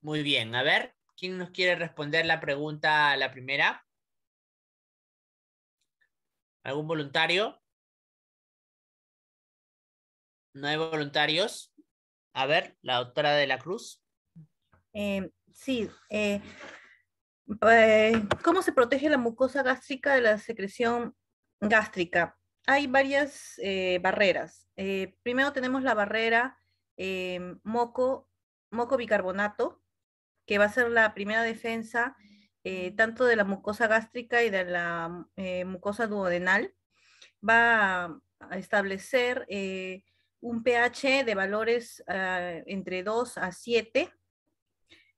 Speaker 1: Muy bien, a ver, ¿quién nos quiere responder la pregunta, la primera? ¿Algún voluntario? ¿No hay voluntarios? A ver, la doctora de la Cruz.
Speaker 3: Sí, ¿cómo se protege la mucosa gástrica de la secreción gástrica? Hay varias barreras. Primero tenemos la barrera moco bicarbonato, que va a ser la primera defensa tanto de la mucosa gástrica y de la mucosa duodenal. Va a establecer un pH de valores entre 2 a 7.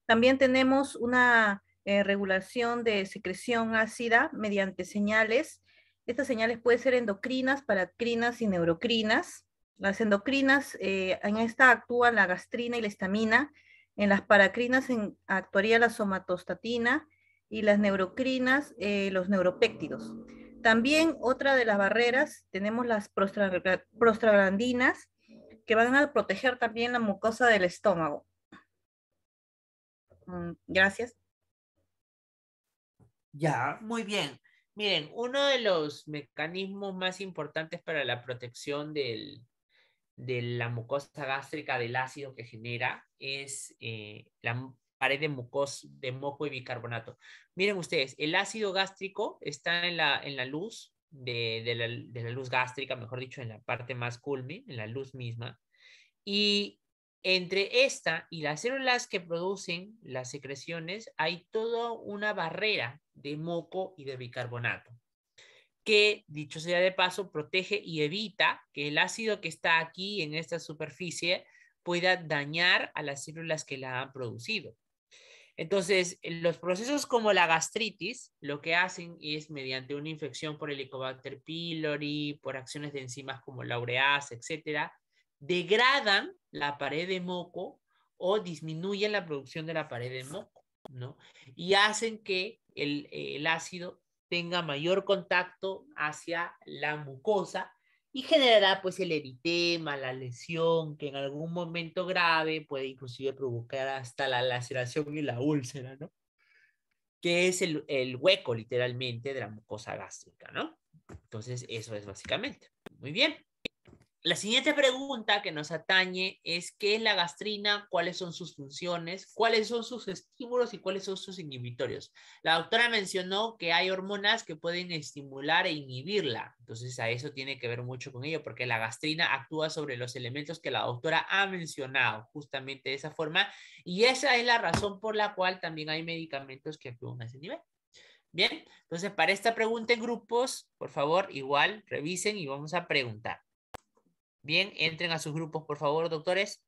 Speaker 3: También tenemos una regulación de secreción ácida mediante señales. Estas señales pueden ser endocrinas, paracrinas y neurocrinas. Las endocrinas, en esta actúa la gastrina y la histamina. En las paracrinas actuaría la somatostatina y las neurocrinas, los neuropéptidos. También otra de las barreras, tenemos las prostaglandinas, que van a proteger también la mucosa del estómago. Gracias.
Speaker 1: Ya, muy bien. Miren, uno de los mecanismos más importantes para la protección de la mucosa gástrica del ácido que genera es la pared de moco y bicarbonato. Miren ustedes, el ácido gástrico está en la luz de la luz gástrica, mejor dicho, en la parte más culme, en la luz misma. Y entre esta y las células que producen las secreciones hay toda una barrera de moco y de bicarbonato que, dicho sea de paso, protege y evita que el ácido que está aquí en esta superficie pueda dañar a las células que la han producido. Entonces, los procesos como la gastritis, lo que hacen es, mediante una infección por Helicobacter pylori, por acciones de enzimas como la ureasa, etcétera, degradan la pared de moco o disminuyen la producción de la pared de moco, ¿no? Y hacen que el ácido tenga mayor contacto hacia la mucosa y generará pues el eritema, la lesión, que en algún momento grave puede inclusive provocar hasta la laceración y la úlcera, ¿no? Que es el hueco literalmente de la mucosa gástrica, ¿no? Entonces eso es básicamente. Muy bien. La siguiente pregunta que nos atañe es ¿qué es la gastrina? ¿Cuáles son sus funciones? ¿Cuáles son sus estímulos y cuáles son sus inhibitorios? La doctora mencionó que hay hormonas que pueden estimular e inhibirla. Entonces a eso tiene que ver mucho con ello porque la gastrina actúa sobre los elementos que la doctora ha mencionado justamente de esa forma y esa es la razón por la cual también hay medicamentos que actúan a ese nivel. Bien, entonces para esta pregunta en grupos, por favor, igual revisen y vamos a preguntar. Bien, entren a sus grupos, por favor, doctores.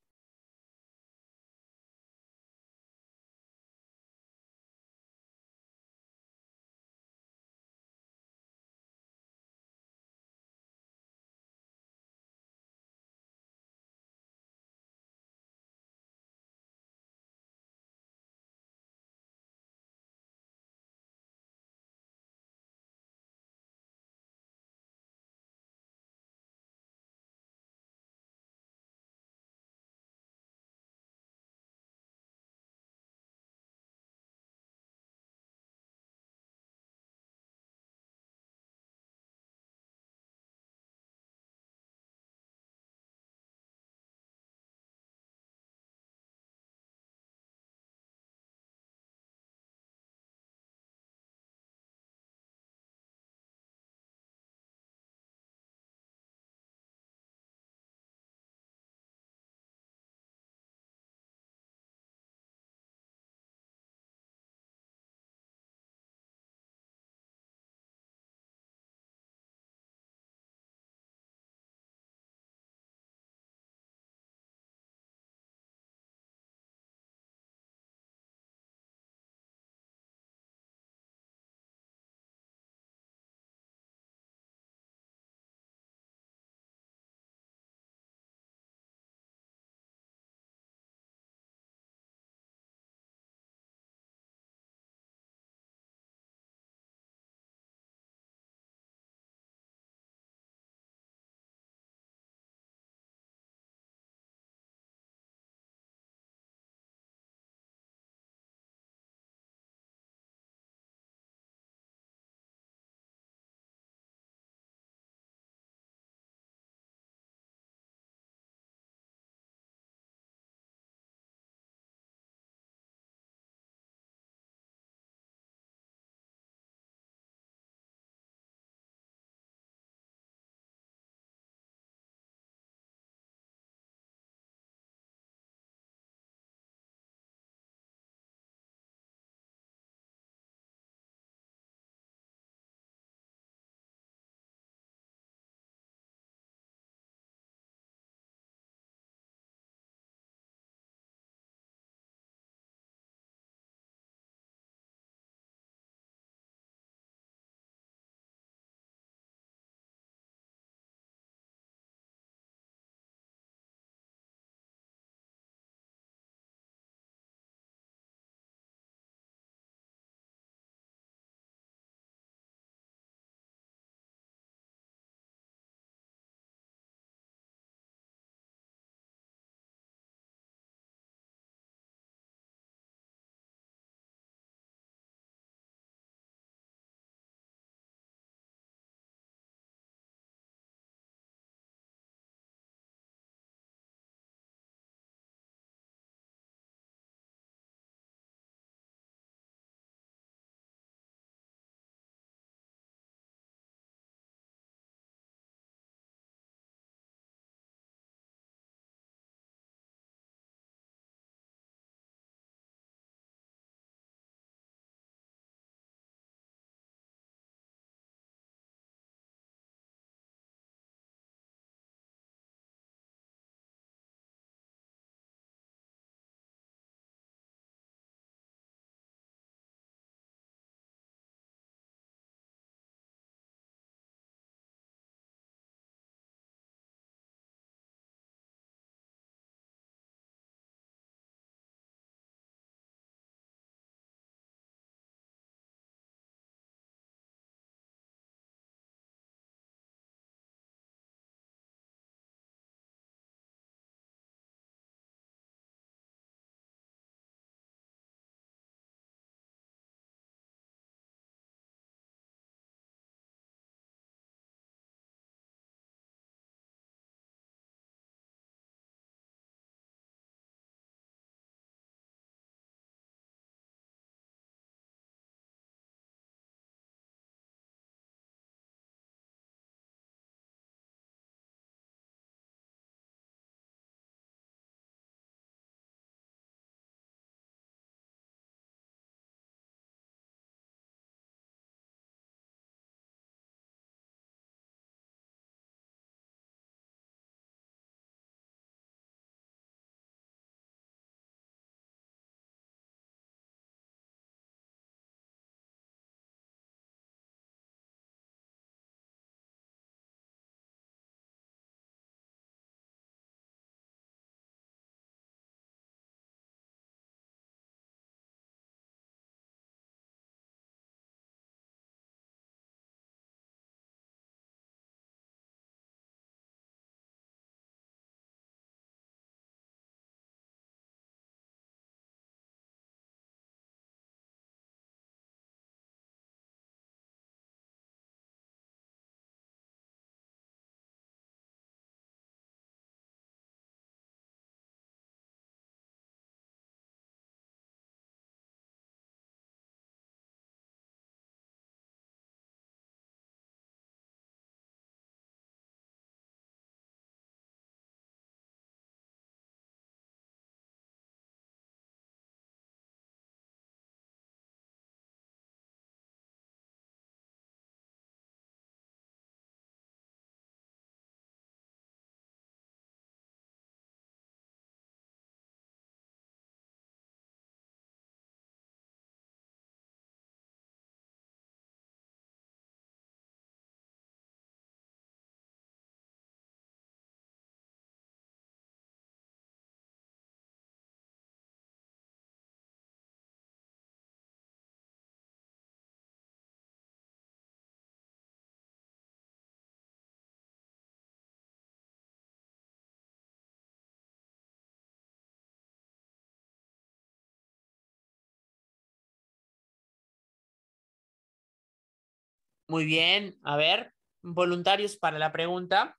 Speaker 1: Muy bien. A ver, voluntarios para la pregunta.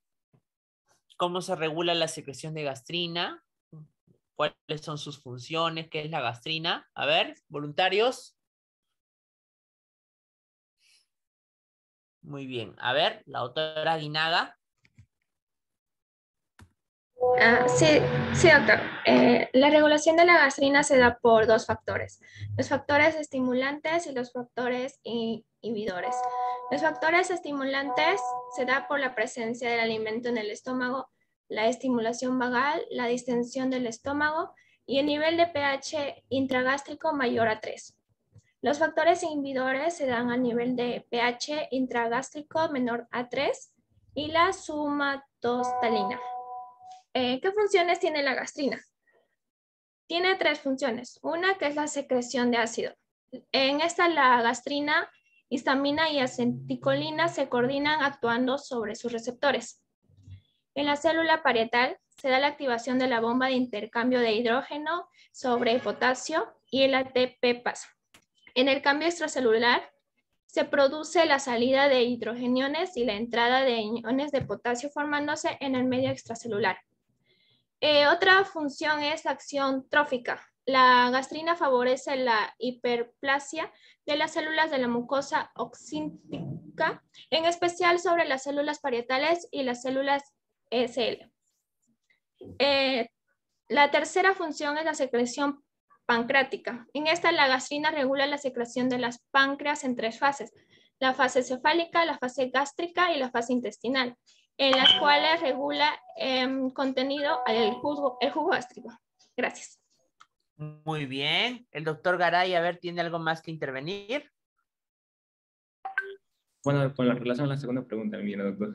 Speaker 1: ¿Cómo se regula la secreción de gastrina? ¿Cuáles son sus funciones? ¿Qué es la gastrina? A ver, voluntarios. Muy bien. A ver, la autora Guinaga.
Speaker 9: Sí, sí, doctor. La regulación de la gastrina se da por dos factores, los factores estimulantes y los factores inhibidores. Los factores estimulantes se da por la presencia del alimento en el estómago, la estimulación vagal, la distensión del estómago y el nivel de pH intragástrico mayor a 3. Los factores inhibidores se dan a nivel de pH intragástrico menor a 3 y la somatostalina. ¿Qué funciones tiene la gastrina? Tiene tres funciones. Una que es la secreción de ácido. En esta la gastrina, histamina y aceticolina se coordinan actuando sobre sus receptores. En la célula parietal se da la activación de la bomba de intercambio de hidrógeno sobre potasio y el ATP pasa. En el cambio extracelular se produce la salida de hidrogeniones y la entrada de iones de potasio formándose en el medio extracelular. Otra función es la acción trófica. La gastrina favorece la hiperplasia de las células de la mucosa oxíntica, en especial sobre las células parietales y las células SL. La tercera función es la secreción pancreática. En esta, la gastrina regula la secreción de las páncreas en tres fases: la fase cefálica, la fase gástrica y la fase intestinal, en las cuales regula contenido el jugo gástrico. Gracias.
Speaker 1: Muy bien. El doctor Garay, a ver, ¿tiene algo más que intervenir?
Speaker 5: Bueno, con la relación a la segunda pregunta, mira, doctor.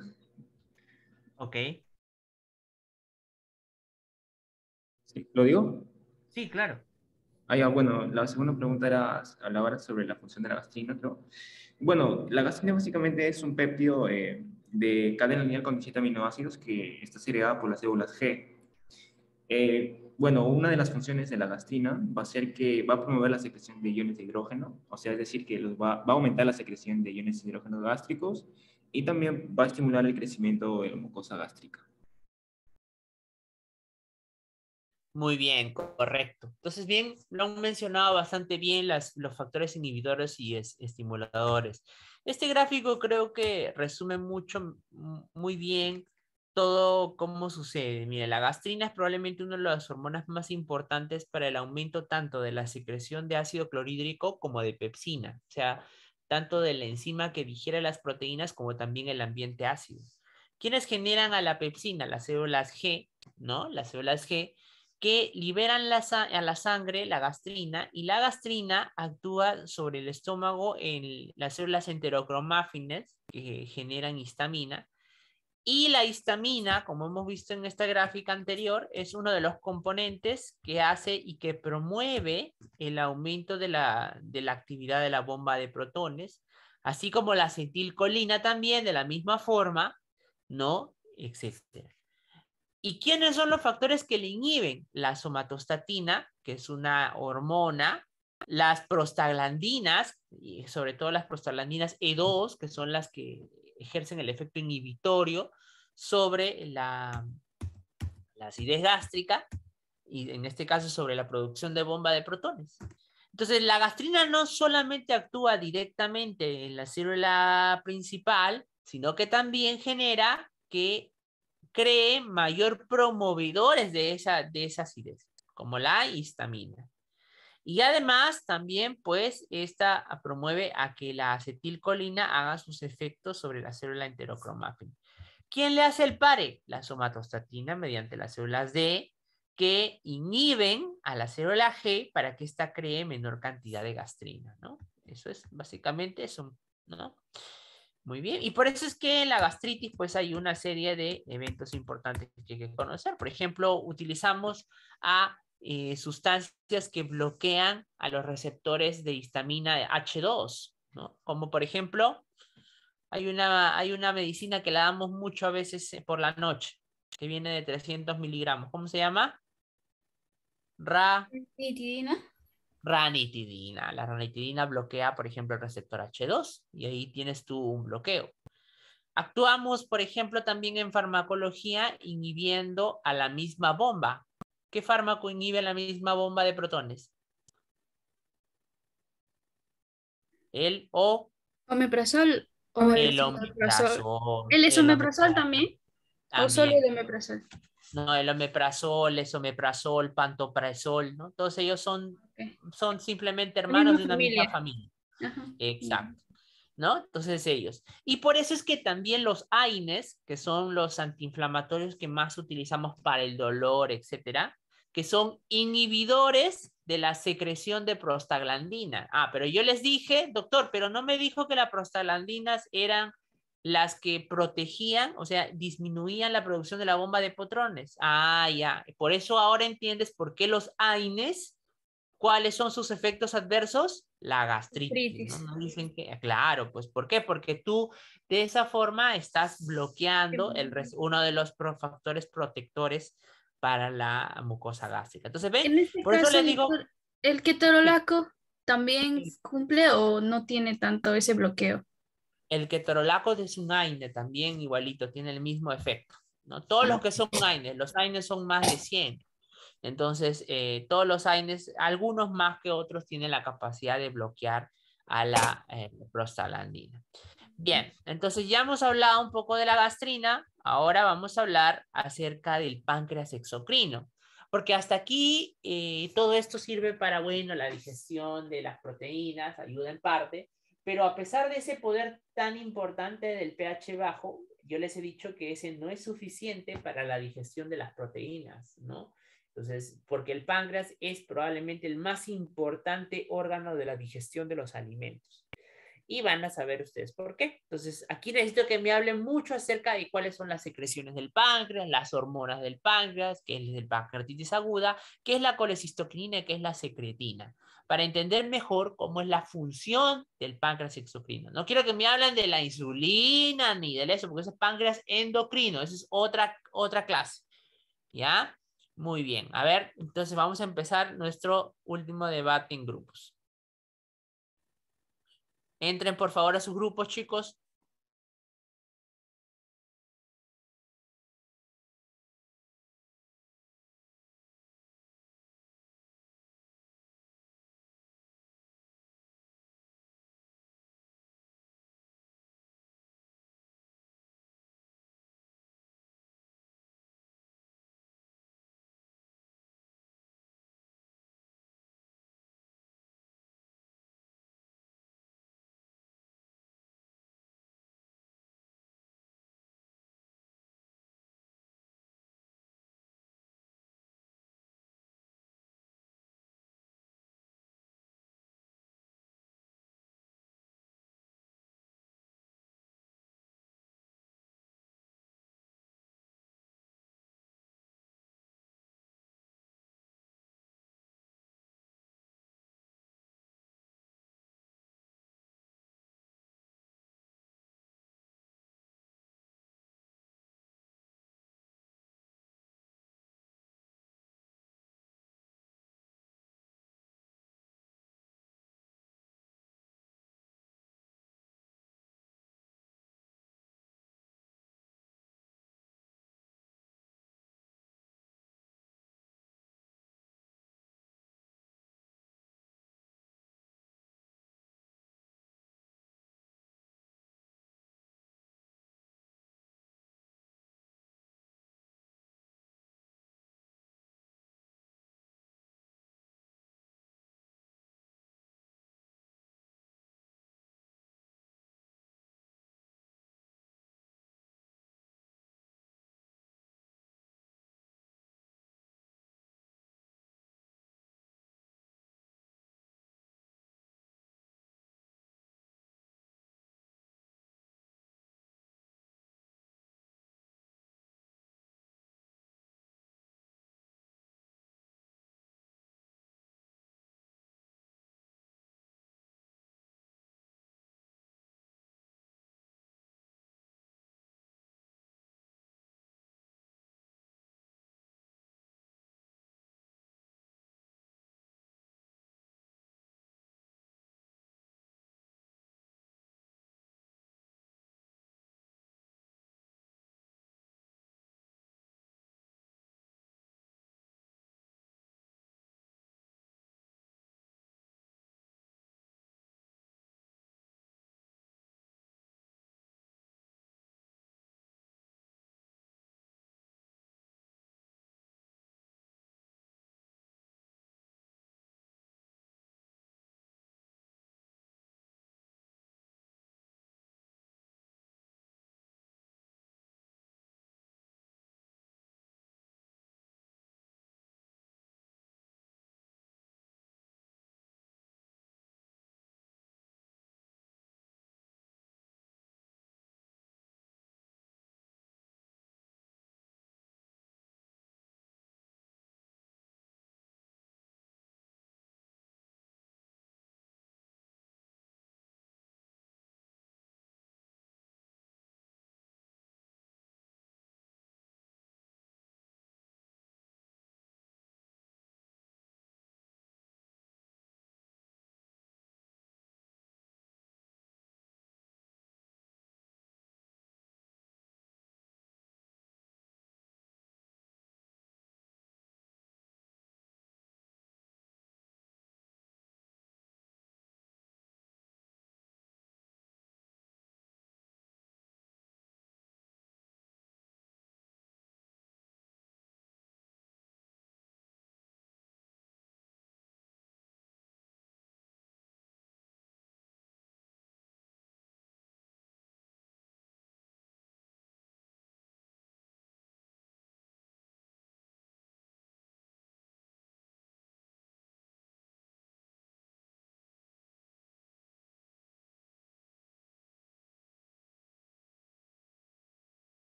Speaker 1: Ok.
Speaker 5: ¿Sí? ¿Lo digo?
Speaker 1: Sí, claro.
Speaker 5: Bueno, la segunda pregunta hablaba sobre la función de la gastrina, creo. Bueno, la gastrina básicamente es un péptido de cadena lineal con 17 aminoácidos que está segregada por las células G. Bueno, una de las funciones de la gastrina va a ser que va a promover la secreción de iones de hidrógeno, o sea, es decir, que va a aumentar la secreción de iones de hidrógeno gástricos y también va a estimular el crecimiento de la mucosa gástrica.
Speaker 1: Muy bien, correcto. Entonces, bien, lo han mencionado bastante bien los factores inhibidores y estimuladores. Este gráfico creo que resume muy bien todo cómo sucede. Mire, la gastrina es probablemente una de las hormonas más importantes para el aumento tanto de la secreción de ácido clorhídrico como de pepsina, o sea, tanto de la enzima que digiere las proteínas como también el ambiente ácido. ¿Quiénes generan a la pepsina? Las células G, ¿no? Las células G que liberan a la sangre la gastrina, y la gastrina actúa sobre el estómago en las células enterocromáfines que generan histamina, y la histamina, como hemos visto en esta gráfica anterior, es uno de los componentes que hace y que promueve el aumento de la actividad de la bomba de protones, así como la acetilcolina también, de la misma forma, ¿no? Etcétera. ¿Y quiénes son los factores que le inhiben? La somatostatina, que es una hormona, las prostaglandinas, y sobre todo las prostaglandinas E2, que son las que ejercen el efecto inhibitorio sobre la acidez gástrica, y en este caso sobre la producción de bomba de protones. Entonces, la gastrina no solamente actúa directamente en la célula principal, sino que también genera que cree mayor promovedores de esa acidez, como la histamina. Y además también, pues, esta promueve a que la acetilcolina haga sus efectos sobre la célula enterocromáfila. ¿Quién le hace el pare? La somatostatina mediante las células D, que inhiben a la célula G para que ésta cree menor cantidad de gastrina, ¿no? Eso es básicamente eso, ¿no? Muy bien, y por eso es que en la gastritis pues hay una serie de eventos importantes que hay que conocer. Por ejemplo, utilizamos a sustancias que bloquean a los receptores de histamina H2, ¿no? Como por ejemplo, hay una medicina que la damos mucho a veces por la noche, que viene de 300 miligramos. ¿Cómo se llama?
Speaker 10: Ranitidina.
Speaker 1: Ranitidina. La ranitidina bloquea, por ejemplo, el receptor H2 y ahí tienes tú un bloqueo. Actuamos, por ejemplo, también en farmacología inhibiendo a la misma bomba. ¿Qué fármaco inhibe la misma bomba de protones? El o
Speaker 10: Omeprazol o el
Speaker 1: el
Speaker 10: esomeprazol.
Speaker 1: omeprazol.
Speaker 10: ¿El
Speaker 1: El
Speaker 10: esomeprazol
Speaker 1: omeprazol
Speaker 10: también? ¿O solo
Speaker 1: también.
Speaker 10: el omeprazol?
Speaker 1: No, el omeprazol, esomeprazol, pantoprazol, ¿no? Todos ellos
Speaker 10: Ok.
Speaker 1: son simplemente
Speaker 10: La
Speaker 1: hermanos
Speaker 10: misma
Speaker 1: de una misma
Speaker 10: familia.
Speaker 1: familia.
Speaker 10: Ajá.
Speaker 1: Exacto. ¿No? Entonces ellos. Y por eso es que también los AINES, que son los antiinflamatorios que más utilizamos para el dolor, etcétera, que son inhibidores de la secreción de prostaglandina. Ah, pero yo les dije, doctor, pero no me dijo que las prostaglandinas eran las que protegían, o sea, disminuían la producción de la bomba de protones. Ah, ya. Por eso ahora entiendes por qué los AINES. ¿Cuáles son sus efectos adversos? La gastritis, ¿no?
Speaker 10: Gastritis.
Speaker 1: No dicen que, claro, pues ¿por qué? Porque tú de esa forma estás bloqueando uno de los factores protectores para la mucosa gástrica. Entonces, ¿ven?
Speaker 10: En este
Speaker 1: Por eso
Speaker 10: caso,
Speaker 1: les digo,
Speaker 10: doctor, ¿el ketorolaco también cumple o no tiene tanto ese bloqueo?
Speaker 1: el ketorolaco es un AINE también igualito, tiene el mismo efecto, ¿no? Todos los
Speaker 10: Ah,
Speaker 1: que son AINES, los AINES son más de 100. Entonces, todos los AINES, algunos más que otros, tienen la capacidad de bloquear a la prostaglandina. Bien, entonces ya hemos hablado un poco de la gastrina, ahora vamos a hablar acerca del páncreas exocrino, porque hasta aquí todo esto sirve para, bueno, la digestión de las proteínas, ayuda en parte, pero a pesar de ese poder tan importante del pH bajo, yo les he dicho que ese no es suficiente para la digestión de las proteínas, ¿no? Entonces, porque el páncreas es probablemente el más importante órgano de la digestión de los alimentos. Y van a saber ustedes por qué. Entonces, aquí necesito que me hablen mucho acerca de cuáles son las secreciones del páncreas, las hormonas del páncreas, qué es el pancreatitis aguda, qué es la colecistoquinina y qué es la secretina, para entender mejor cómo es la función del páncreas exocrino. No quiero que me hablen de la insulina ni de eso, porque ese es páncreas endocrino, esa es otra clase. ¿Ya? Muy bien. A ver, entonces vamos a empezar nuestro último debate en grupos. Entren por favor a sus grupos, chicos.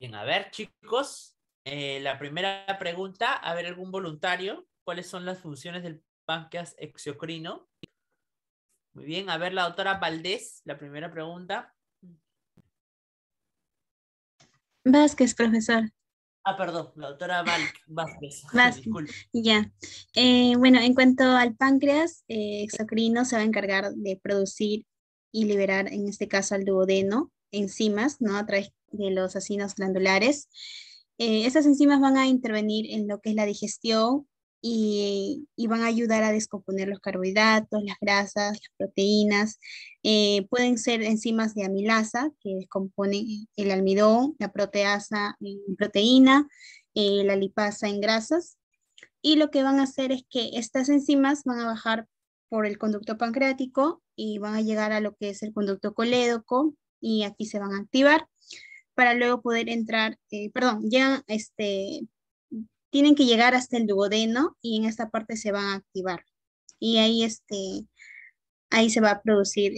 Speaker 1: Bien, a ver, chicos, la primera pregunta, a ver, algún voluntario, ¿cuáles son las funciones del páncreas exocrino? Muy bien, a ver, la doctora Valdés, la primera pregunta.
Speaker 2: Vázquez, profesor.
Speaker 1: Ah, perdón, la doctora Vázquez,
Speaker 2: Vázquez,
Speaker 1: disculpe.
Speaker 2: ya. Bueno, en cuanto al páncreas exocrino, se va a encargar de producir y liberar, en este caso al duodeno, enzimas, ¿no? A través de los acinos glandulares. Estas enzimas van a intervenir en lo que es la digestión y van a ayudar a descomponer los carbohidratos, las grasas, las proteínas. Pueden ser enzimas de amilasa, que descomponen el almidón, la proteasa en proteína, la lipasa en grasas. Y lo que van a hacer es que estas enzimas van a bajar por el conducto pancreático y van a llegar a lo que es el conducto colédoco y aquí se van a activar para luego poder entrar, perdón, ya tienen que llegar hasta el duodeno y en esta parte se van a activar. Y ahí, ahí se va a producir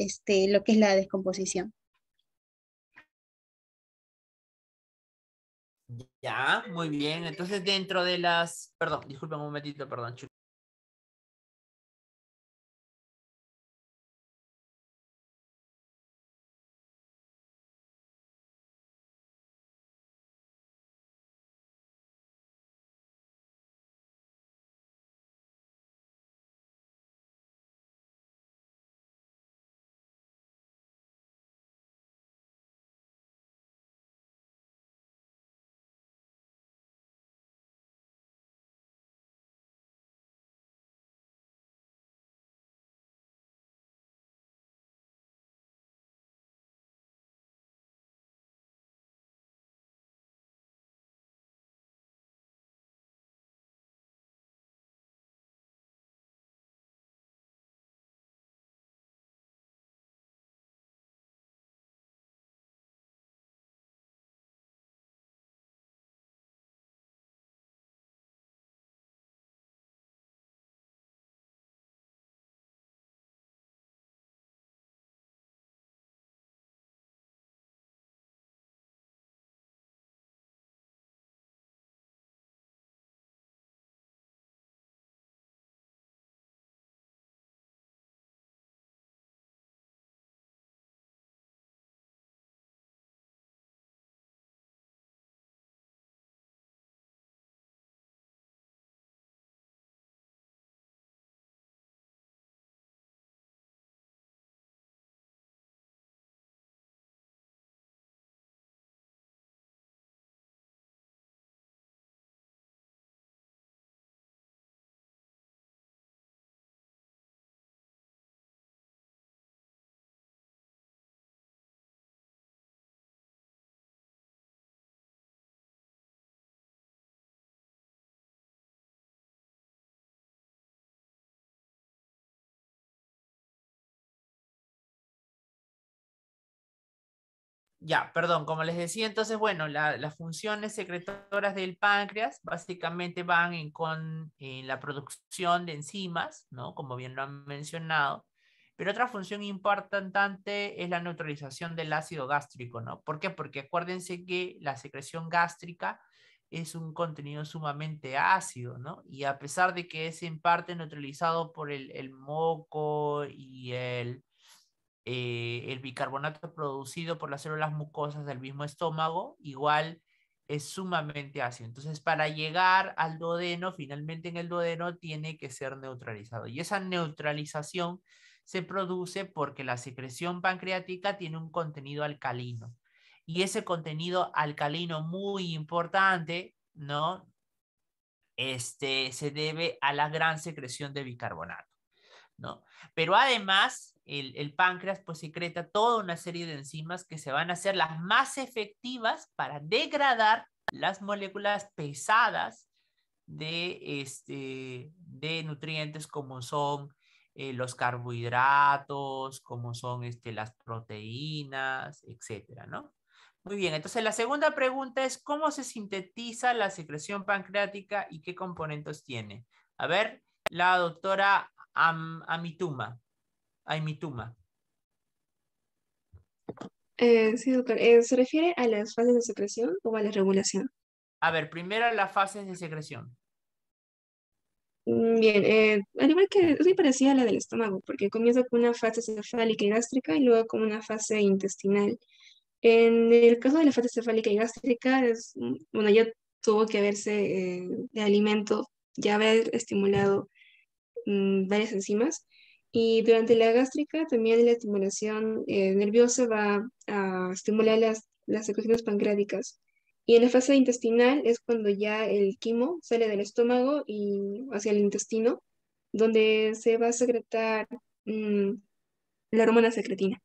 Speaker 2: lo que es la descomposición.
Speaker 1: Ya, muy bien. Entonces, dentro de las... Perdón, disculpen un momentito, perdón, chicos. Ya, perdón, como les decía, entonces, bueno, las funciones secretoras del páncreas básicamente van en la producción de enzimas, ¿no? Como bien lo han mencionado. Pero otra función importante es la neutralización del ácido gástrico, ¿no? ¿Por qué? Porque acuérdense que la secreción gástrica es un contenido sumamente ácido, ¿no? Y a pesar de que es en parte neutralizado por el moco y el bicarbonato producido por las células mucosas del mismo estómago, igual es sumamente ácido. Entonces, para llegar al duodeno, finalmente en el duodeno tiene que ser neutralizado. Y esa neutralización se produce porque la secreción pancreática tiene un contenido alcalino. Y ese contenido alcalino muy importante, ¿no? Se debe a la gran secreción de bicarbonato, ¿no? Pero además, el páncreas pues secreta toda una serie de enzimas que se van a hacer las más efectivas para degradar las moléculas pesadas de nutrientes como son los carbohidratos, como son las proteínas, etcétera, ¿no? Muy bien, entonces la segunda pregunta es ¿cómo se sintetiza la secreción pancreática y qué componentes tiene? A ver, la doctora Amituma.
Speaker 6: Sí, doctor. ¿Se refiere a las fases de secreción o a la regulación?
Speaker 1: A ver, primero las fases de secreción.
Speaker 6: Bien, al igual que es muy parecida a la del estómago, porque comienza con una fase cefálica y gástrica y luego con una fase intestinal. En el caso de la fase cefálica y gástrica, bueno, ya tuvo que haberse el alimento, ya haber estimulado varias enzimas. Y durante la gástrica también la estimulación nerviosa va a estimular las secreciones pancreáticas. Y en la fase intestinal es cuando ya el quimo sale del estómago y hacia el intestino, donde se va a secretar mm, la hormona secretina.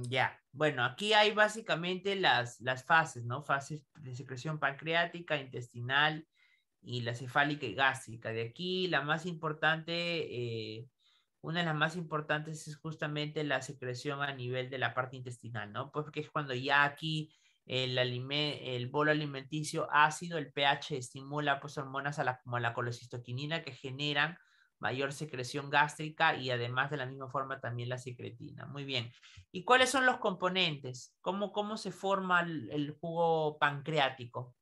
Speaker 1: Ya, bueno, aquí hay básicamente las fases, ¿no? Fases de secreción pancreática, intestinal y la cefálica y gástrica. De aquí la más importante, una de las más importantes es justamente la secreción a nivel de la parte intestinal, ¿no? Porque es cuando ya aquí el bolo alimenticio ácido, el pH estimula pues hormonas como la colecistoquinina que generan mayor secreción gástrica y además de la misma forma también la secretina. Muy bien. ¿Y cuáles son los componentes? ¿Cómo se forma el jugo pancreático?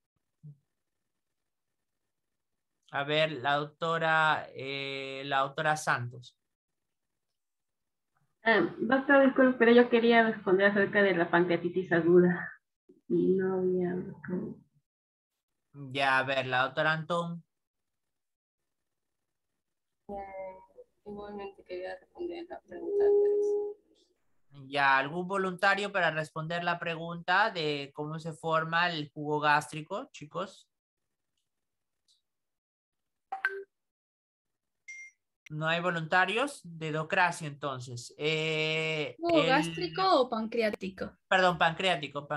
Speaker 1: A ver, la doctora Santos.
Speaker 11: Doctor, disculpe, pero yo quería responder acerca de la pancreatitis aguda y no había...
Speaker 1: Ya, a ver, la doctora Antón.
Speaker 11: Igualmente quería responder la pregunta.
Speaker 1: Ya, ¿algún voluntario para responder la pregunta de cómo se forma el jugo gástrico, chicos? ¿No hay voluntarios? Dedocracia, entonces.
Speaker 10: ¿Jugo gástrico o pancreático?
Speaker 1: Perdón, pancreático.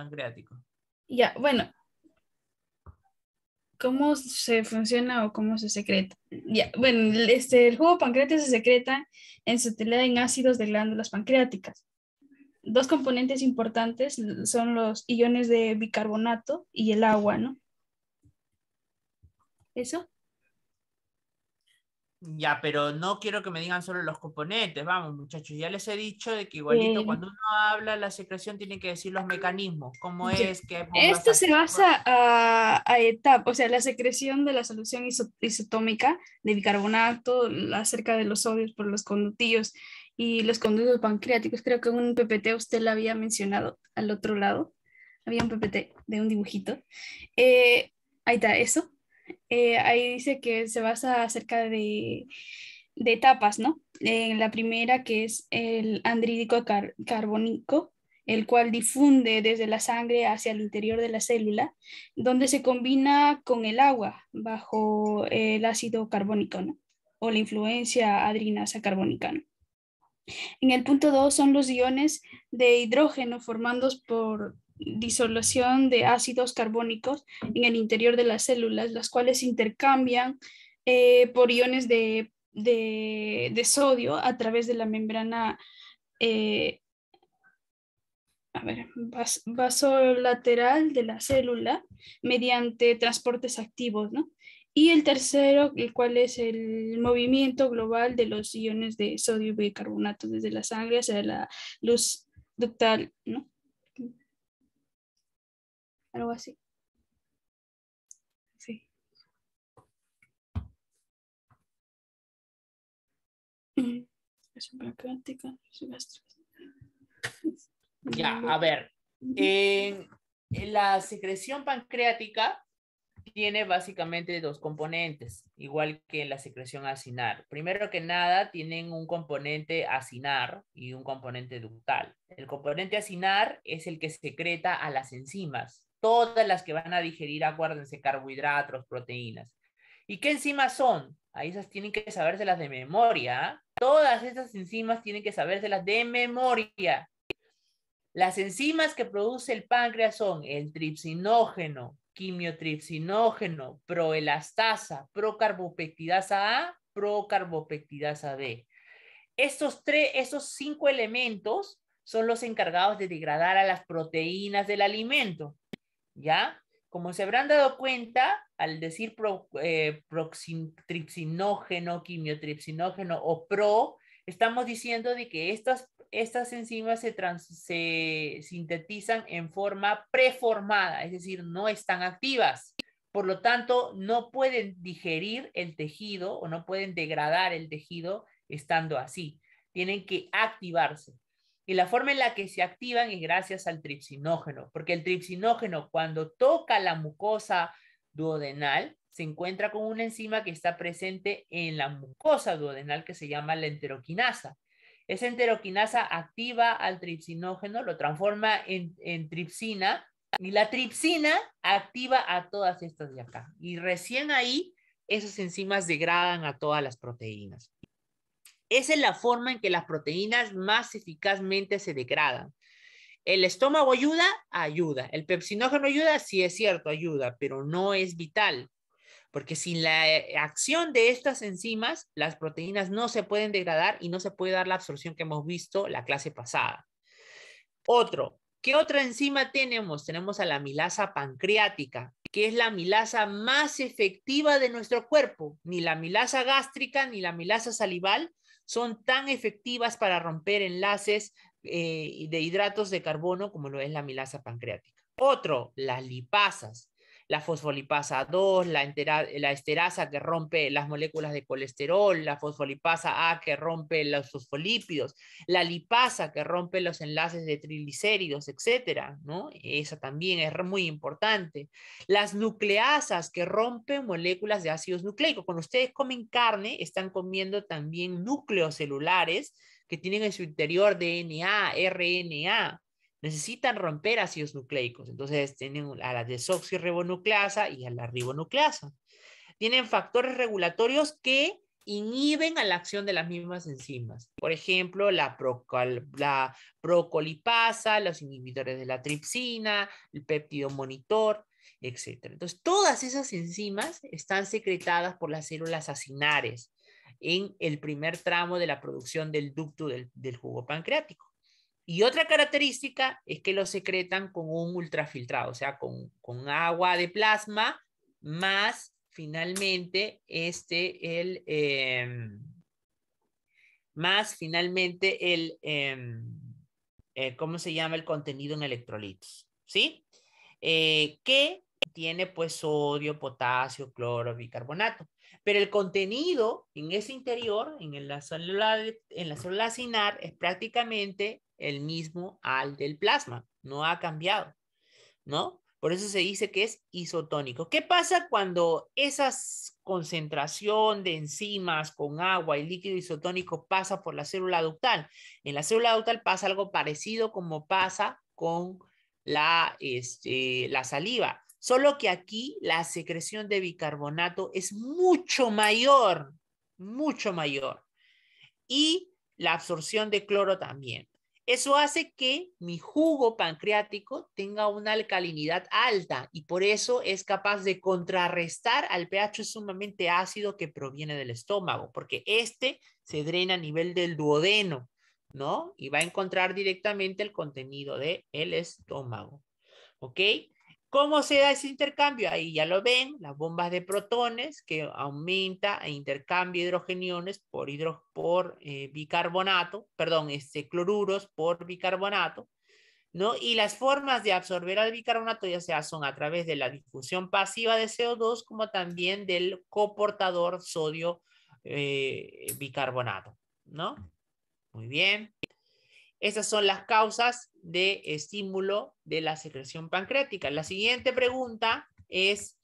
Speaker 10: Ya, bueno, ¿cómo se funciona o cómo se secreta? Ya, bueno, el jugo pancreático se secreta en su utilidad en ácidos de glándulas pancreáticas. Dos componentes importantes son los iones de bicarbonato y el agua, ¿no? ¿Eso?
Speaker 1: Ya, pero no quiero que me digan solo los componentes. Vamos, muchachos, ya les he dicho de que igualito cuando uno habla la secreción tiene que decir los mecanismos. ¿Cómo
Speaker 10: Ya.
Speaker 1: es? ¿Qué bombas
Speaker 10: Esto se
Speaker 1: activas?
Speaker 10: basa a etapas, o sea, la secreción de la solución isotómica de bicarbonato acerca de los sodios por los conductillos y los conductos pancreáticos. Creo que en un PPT usted la había mencionado al otro lado. Había un PPT de un dibujito. Ahí está, eso. Ahí dice que se basa acerca de etapas, ¿no? La primera que es el anhídrido carbónico, el cual difunde desde la sangre hacia el interior de la célula, donde se combina con el agua bajo el ácido carbónico, ¿no? O la influencia adrinasa carbónica, ¿no? En el punto 2 son los iones de hidrógeno formados por disolución de ácidos carbónicos en el interior de las células, las cuales se intercambian por iones de sodio a través de la membrana vasolateral de la célula mediante transportes activos, ¿no? Y el tercero, el cual es el movimiento global de los iones de sodio y bicarbonato desde la sangre hacia la luz ductal, ¿no? Algo así. Sí. Es pancreática, es gástrica.
Speaker 1: Ya, a ver. En la secreción pancreática tiene básicamente dos componentes, igual que en la secreción acinar. Primero que nada, tienen un componente acinar y un componente ductal. El componente acinar es el que secreta a las enzimas, todas las que van a digerir, acuérdense, carbohidratos, proteínas. ¿Y qué enzimas son? Ahí esas tienen que sabérselas de memoria. Todas esas enzimas tienen que sabérselas de memoria. Las enzimas que produce el páncreas son el tripsinógeno, quimiotripsinógeno, proelastasa, procarbopeptidasa A, procarbopeptidasa B. Esos 5 elementos son los encargados de degradar a las proteínas del alimento, ¿ya? Como se habrán dado cuenta, al decir tripsinógeno, quimiotripsinógeno o pro, Estamos diciendo de que estas enzimas se sintetizan en forma preformada, es decir, no están activas. Por lo tanto, no pueden digerir el tejido o no pueden degradar el tejido estando así. Tienen que activarse. Y la forma en la que se activan es gracias al tripsinógeno, porque el tripsinógeno cuando toca la mucosa duodenal se encuentra con una enzima que está presente en la mucosa duodenal que se llama la enteroquinasa. Esa enteroquinasa activa al tripsinógeno, lo transforma en tripsina, y la tripsina activa a todas estas de acá. Y recién ahí esas enzimas degradan a todas las proteínas. Esa es la forma en que las proteínas más eficazmente se degradan. ¿El estómago ayuda? Ayuda. ¿El pepsinógeno ayuda? Sí, es cierto, ayuda, pero no es vital. Porque sin la acción de estas enzimas, las proteínas no se pueden degradar y no se puede dar la absorción que hemos visto la clase pasada. ¿Qué otra enzima tenemos? Tenemos a la amilasa pancreática, que es la amilasa más efectiva de nuestro cuerpo. Ni la amilasa gástrica ni la amilasa salival son tan efectivas para romper enlaces de hidratos de carbono como lo es la amilasa pancreática. Las lipasas. La fosfolipasa 2, la esterasa que rompe las moléculas de colesterol, la fosfolipasa A que rompe los fosfolípidos, la lipasa que rompe los enlaces de triglicéridos, etcétera, ¿no? Esa también es muy importante. Las nucleasas que rompen moléculas de ácidos nucleicos. Cuando ustedes comen carne, están comiendo también núcleos celulares que tienen en su interior DNA, RNA. Necesitan romper ácidos nucleicos. Entonces tienen a la desoxirribonucleasa y a la ribonucleasa. Tienen factores regulatorios que inhiben a la acción de las mismas enzimas. Por ejemplo, la procolipasa, los inhibidores de la tripsina, el péptido monitor, etc. Entonces, todas esas enzimas están secretadas por las células acinares en el primer tramo de la producción del ducto del jugo pancreático. Y otra característica es que lo secretan con un ultrafiltrado, o sea, con agua de plasma más finalmente ¿cómo se llama? El contenido en electrolitos, ¿sí? Que tiene pues sodio, potasio, cloro, bicarbonato. Pero el contenido en ese interior, en la célula acinar, es prácticamente el mismo al del plasma. No ha cambiado, ¿no? Por eso se dice que es isotónico. ¿Qué pasa cuando esa concentración de enzimas con agua y líquido isotónico pasa por la célula ductal? En la célula ductal pasa algo parecido como pasa con la saliva. Solo que aquí la secreción de bicarbonato es mucho mayor. Y la absorción de cloro también. Eso hace que mi jugo pancreático tenga una alcalinidad alta y por eso es capaz de contrarrestar al pH sumamente ácido que proviene del estómago, porque este se drena a nivel del duodeno, ¿no? Y va a encontrar directamente el contenido del estómago, ¿ok? ¿Cómo se da ese intercambio? Ahí ya lo ven, las bombas de protones que aumenta e intercambia hidrogeniones por bicarbonato, perdón, cloruros por bicarbonato, ¿no? Y las formas de absorber al bicarbonato ya sea son a través de la difusión pasiva de CO2 como también del coportador sodio bicarbonato, ¿no? Muy bien. Esas son las causas de estímulo de la secreción pancreática. La siguiente pregunta es,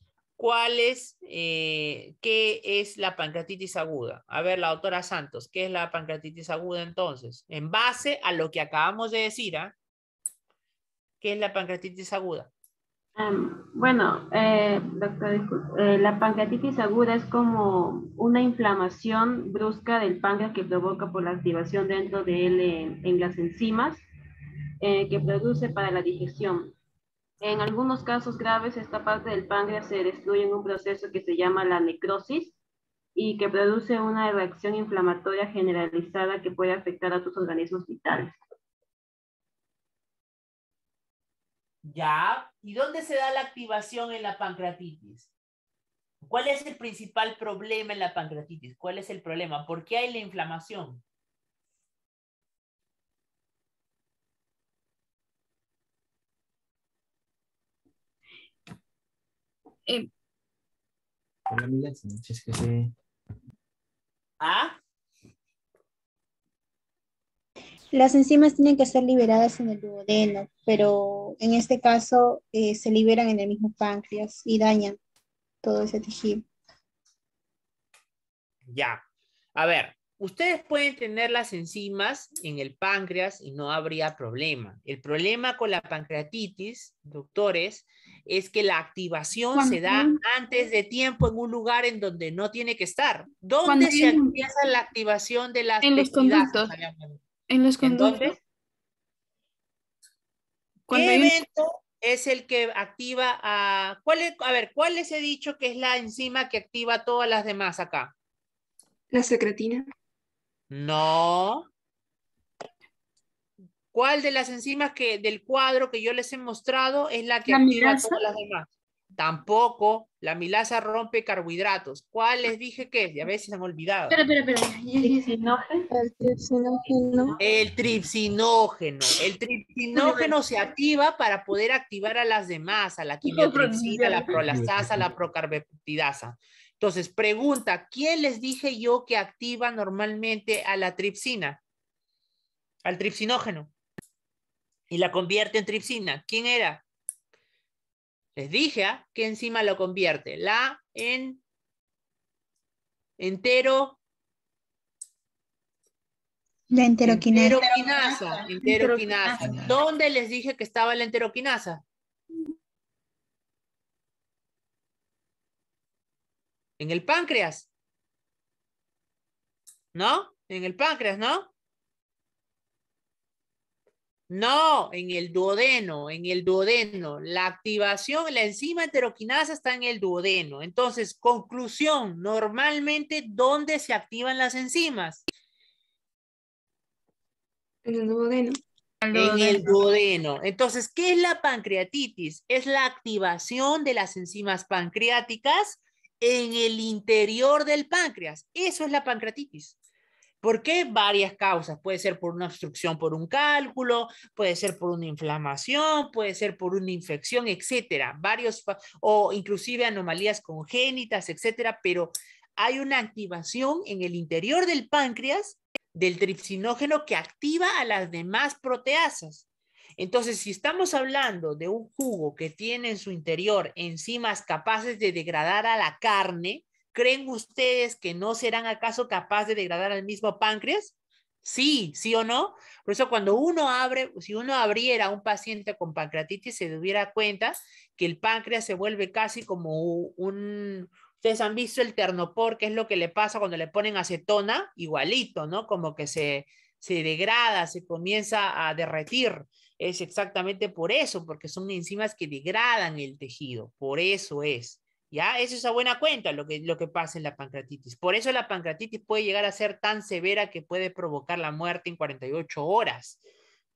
Speaker 1: ¿qué es la pancreatitis aguda? A ver, la doctora Santos, ¿qué es la pancreatitis aguda entonces? En base a lo que acabamos de decir, ¿qué es la pancreatitis aguda?
Speaker 11: Doctor, disculpe, la pancreatitis aguda es como una inflamación brusca del páncreas que provoca por la activación dentro de él en las enzimas que produce para la digestión. En algunos casos graves, esta parte del páncreas se destruye en un proceso que se llama la necrosis y que produce una reacción inflamatoria generalizada que puede afectar a tus organismos vitales.
Speaker 1: Ya, ¿y dónde se da la activación en la pancreatitis? ¿Cuál es el principal problema en la pancreatitis? ¿Cuál es el problema? ¿Por qué hay la inflamación?
Speaker 5: Por la milasa, si es que sí.
Speaker 1: ¿Ah?
Speaker 2: Las enzimas tienen que ser liberadas en el duodeno, pero en este caso se liberan en el mismo páncreas y dañan todo ese tejido.
Speaker 1: Ya. A ver, ustedes pueden tener las enzimas en el páncreas y no habría problema. El problema con la pancreatitis, doctores, es que la activación se da antes de tiempo en un lugar en donde no tiene que estar.
Speaker 10: Cuando
Speaker 1: ¿Dónde se empieza la activación de las
Speaker 10: en los
Speaker 1: peptidasas?
Speaker 10: conductos. En los
Speaker 1: ¿En
Speaker 10: conductos.
Speaker 1: dónde?
Speaker 10: Cuando
Speaker 1: ¿Qué
Speaker 10: hay
Speaker 1: evento es el que activa a... A ver, ¿cuál les he dicho que es la enzima que activa a todas las demás acá?
Speaker 6: La secretina.
Speaker 1: No. ¿Cuál de las enzimas del cuadro que yo les he mostrado es la que
Speaker 10: la
Speaker 1: activa a
Speaker 10: milasa.
Speaker 1: todas las demás? Tampoco. La milasa rompe carbohidratos. ¿Cuál les dije que es? Ya ves si se han olvidado.
Speaker 10: Espera.
Speaker 11: Tripsinógeno.
Speaker 12: El tripsinógeno.
Speaker 1: El tripsinógeno. El tripsinógeno se activa para poder activar a las demás, a la quimiotripsina, a la prolactasa, a la procarbeptidasa. Entonces, pregunta, ¿quién les dije yo que activa normalmente a la tripsina? Al tripsinógeno. Y la convierte en tripsina. ¿Quién era? Les dije, ¿qué enzima lo convierte? La
Speaker 2: La enteroquinasa.
Speaker 1: Enteroquinasa. ¿Dónde les dije que estaba la enteroquinasa? En el páncreas. ¿No? En el páncreas, ¿no? No, en el duodeno, La activación, la enzima enteroquinasa está en el duodeno. Entonces, conclusión, normalmente, ¿dónde se activan las enzimas?
Speaker 6: En el duodeno.
Speaker 1: En el duodeno. Entonces, ¿qué es la pancreatitis? Es la activación de las enzimas pancreáticas en el interior del páncreas. Eso es la pancreatitis. ¿Por qué? Varias causas. Puede ser por una obstrucción por un cálculo, puede ser por una inflamación, puede ser por una infección, etcétera. O inclusive anomalías congénitas, etcétera. Pero hay una activación en el interior del páncreas del tripsinógeno que activa a las demás proteasas. Entonces, si estamos hablando de un jugo que tiene en su interior enzimas capaces de degradar a la carne, ¿creen ustedes que no serán acaso capaces de degradar al mismo páncreas? Sí, sí o no. Por eso cuando si uno abriera a un paciente con pancreatitis, se diera cuenta que el páncreas se vuelve casi como ustedes han visto el Ternopor, que es lo que le pasa cuando le ponen acetona, igualito, ¿no? Como que se degrada, se comienza a derretir. Es exactamente por eso, porque son enzimas que degradan el tejido. Por eso es. ¿Ya? Eso es a buena cuenta lo que pasa en la pancreatitis. Por eso la pancreatitis puede llegar a ser tan severa que puede provocar la muerte en 48 horas.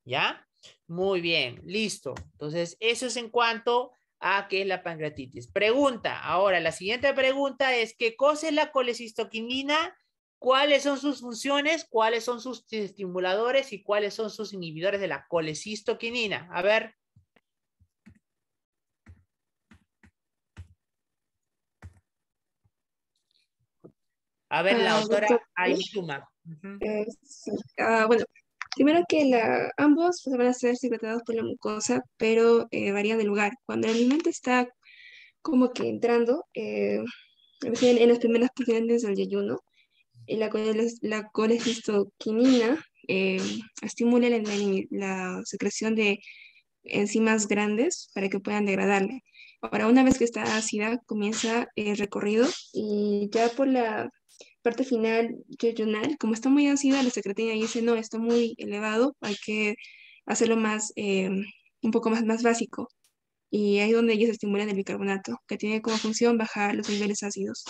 Speaker 1: ¿Ya? Muy bien, listo. Entonces, eso es en cuanto a qué es la pancreatitis. Pregunta. Ahora, la siguiente pregunta es, ¿qué cosa es la colecistoquinina? ¿Cuáles son sus funciones? ¿Cuáles son sus estimuladores? ¿Y cuáles son sus inhibidores de la colecistoquinina? A ver. A ver, la autora Ayutuma.
Speaker 6: Sí. Bueno, primero que ambos pues, van a ser secretados por la mucosa, pero varían de lugar. Cuando el alimento está como que entrando, recién en las primeras porciones del ayuno, la colecistoquinina estimula la secreción de enzimas grandes para que puedan degradarle. Ahora, una vez que está ácida, comienza el recorrido y ya por la parte final yeyunal, como está muy ácida, la secretina dice, no, está muy elevado, hay que hacerlo un poco más básico. Y ahí es donde ellos estimulan el bicarbonato, que tiene como función bajar los niveles ácidos.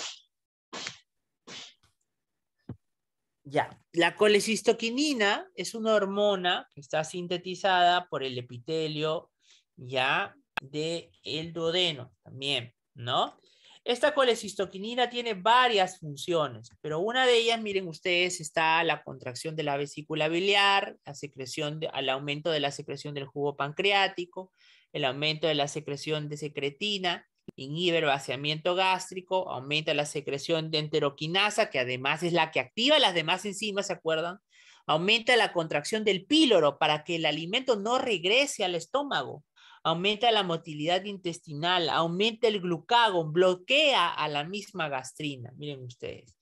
Speaker 1: Ya, la colecistoquinina es una hormona que está sintetizada por el epitelio ya del duodeno también, ¿no? Esta colecistoquinina tiene varias funciones, pero una de ellas, miren ustedes, está la contracción de la vesícula biliar, al aumento de la secreción del jugo pancreático, el aumento de la secreción de secretina, inhibe el vaciamiento gástrico, aumenta la secreción de enteroquinasa, que además es la que activa las demás enzimas, ¿se acuerdan? Aumenta la contracción del píloro para que el alimento no regrese al estómago. Aumenta la motilidad intestinal, aumenta el glucagón, bloquea a la misma gastrina. Miren ustedes.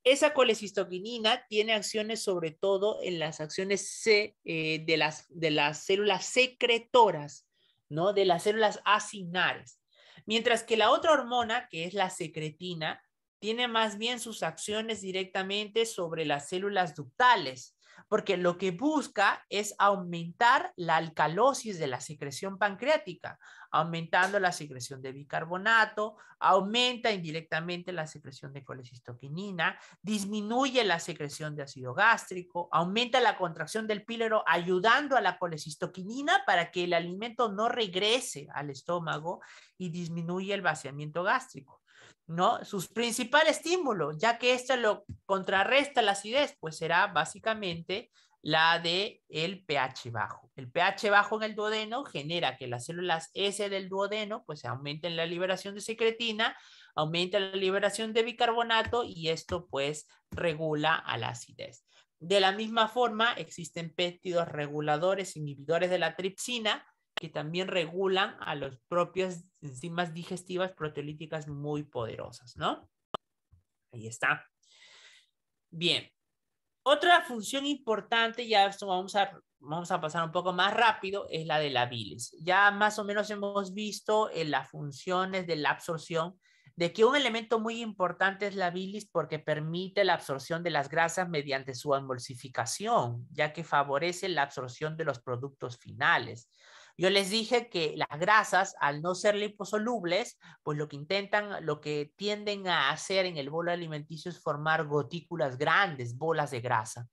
Speaker 1: Esa colecistoquinina tiene acciones sobre todo en las acciones de las células secretoras, ¿no? De las células acinares. Mientras que la otra hormona, que es la secretina, tiene más bien sus acciones directamente sobre las células ductales, porque lo que busca es aumentar la alcalosis de la secreción pancreática, aumentando la secreción de bicarbonato, aumenta indirectamente la secreción de colecistoquinina, disminuye la secreción de ácido gástrico, aumenta la contracción del píloro, ayudando a la colecistoquinina para que el alimento no regrese al estómago y disminuye el vaciamiento gástrico, ¿no? Sus principales estímulos, ya que esto lo contrarresta la acidez, pues será básicamente la de el pH bajo. El pH bajo en el duodeno genera que las células S del duodeno pues aumenten la liberación de secretina, aumenta la liberación de bicarbonato y esto pues regula a la acidez. De la misma forma existen péptidos reguladores, inhibidores de la tripsina, que también regulan a las propias enzimas digestivas proteolíticas muy poderosas, ¿no? Ahí está. Bien. Otra función importante, ya esto vamos a pasar un poco más rápido, es la de la bilis. Ya más o menos hemos visto en las funciones de la absorción, de que un elemento muy importante es la bilis porque permite la absorción de las grasas mediante su emulsificación, ya que favorece la absorción de los productos finales. Yo les dije que las grasas, al no ser liposolubles, pues lo que tienden a hacer en el bolo alimenticio es formar gotículas grandes, bolas de grasa.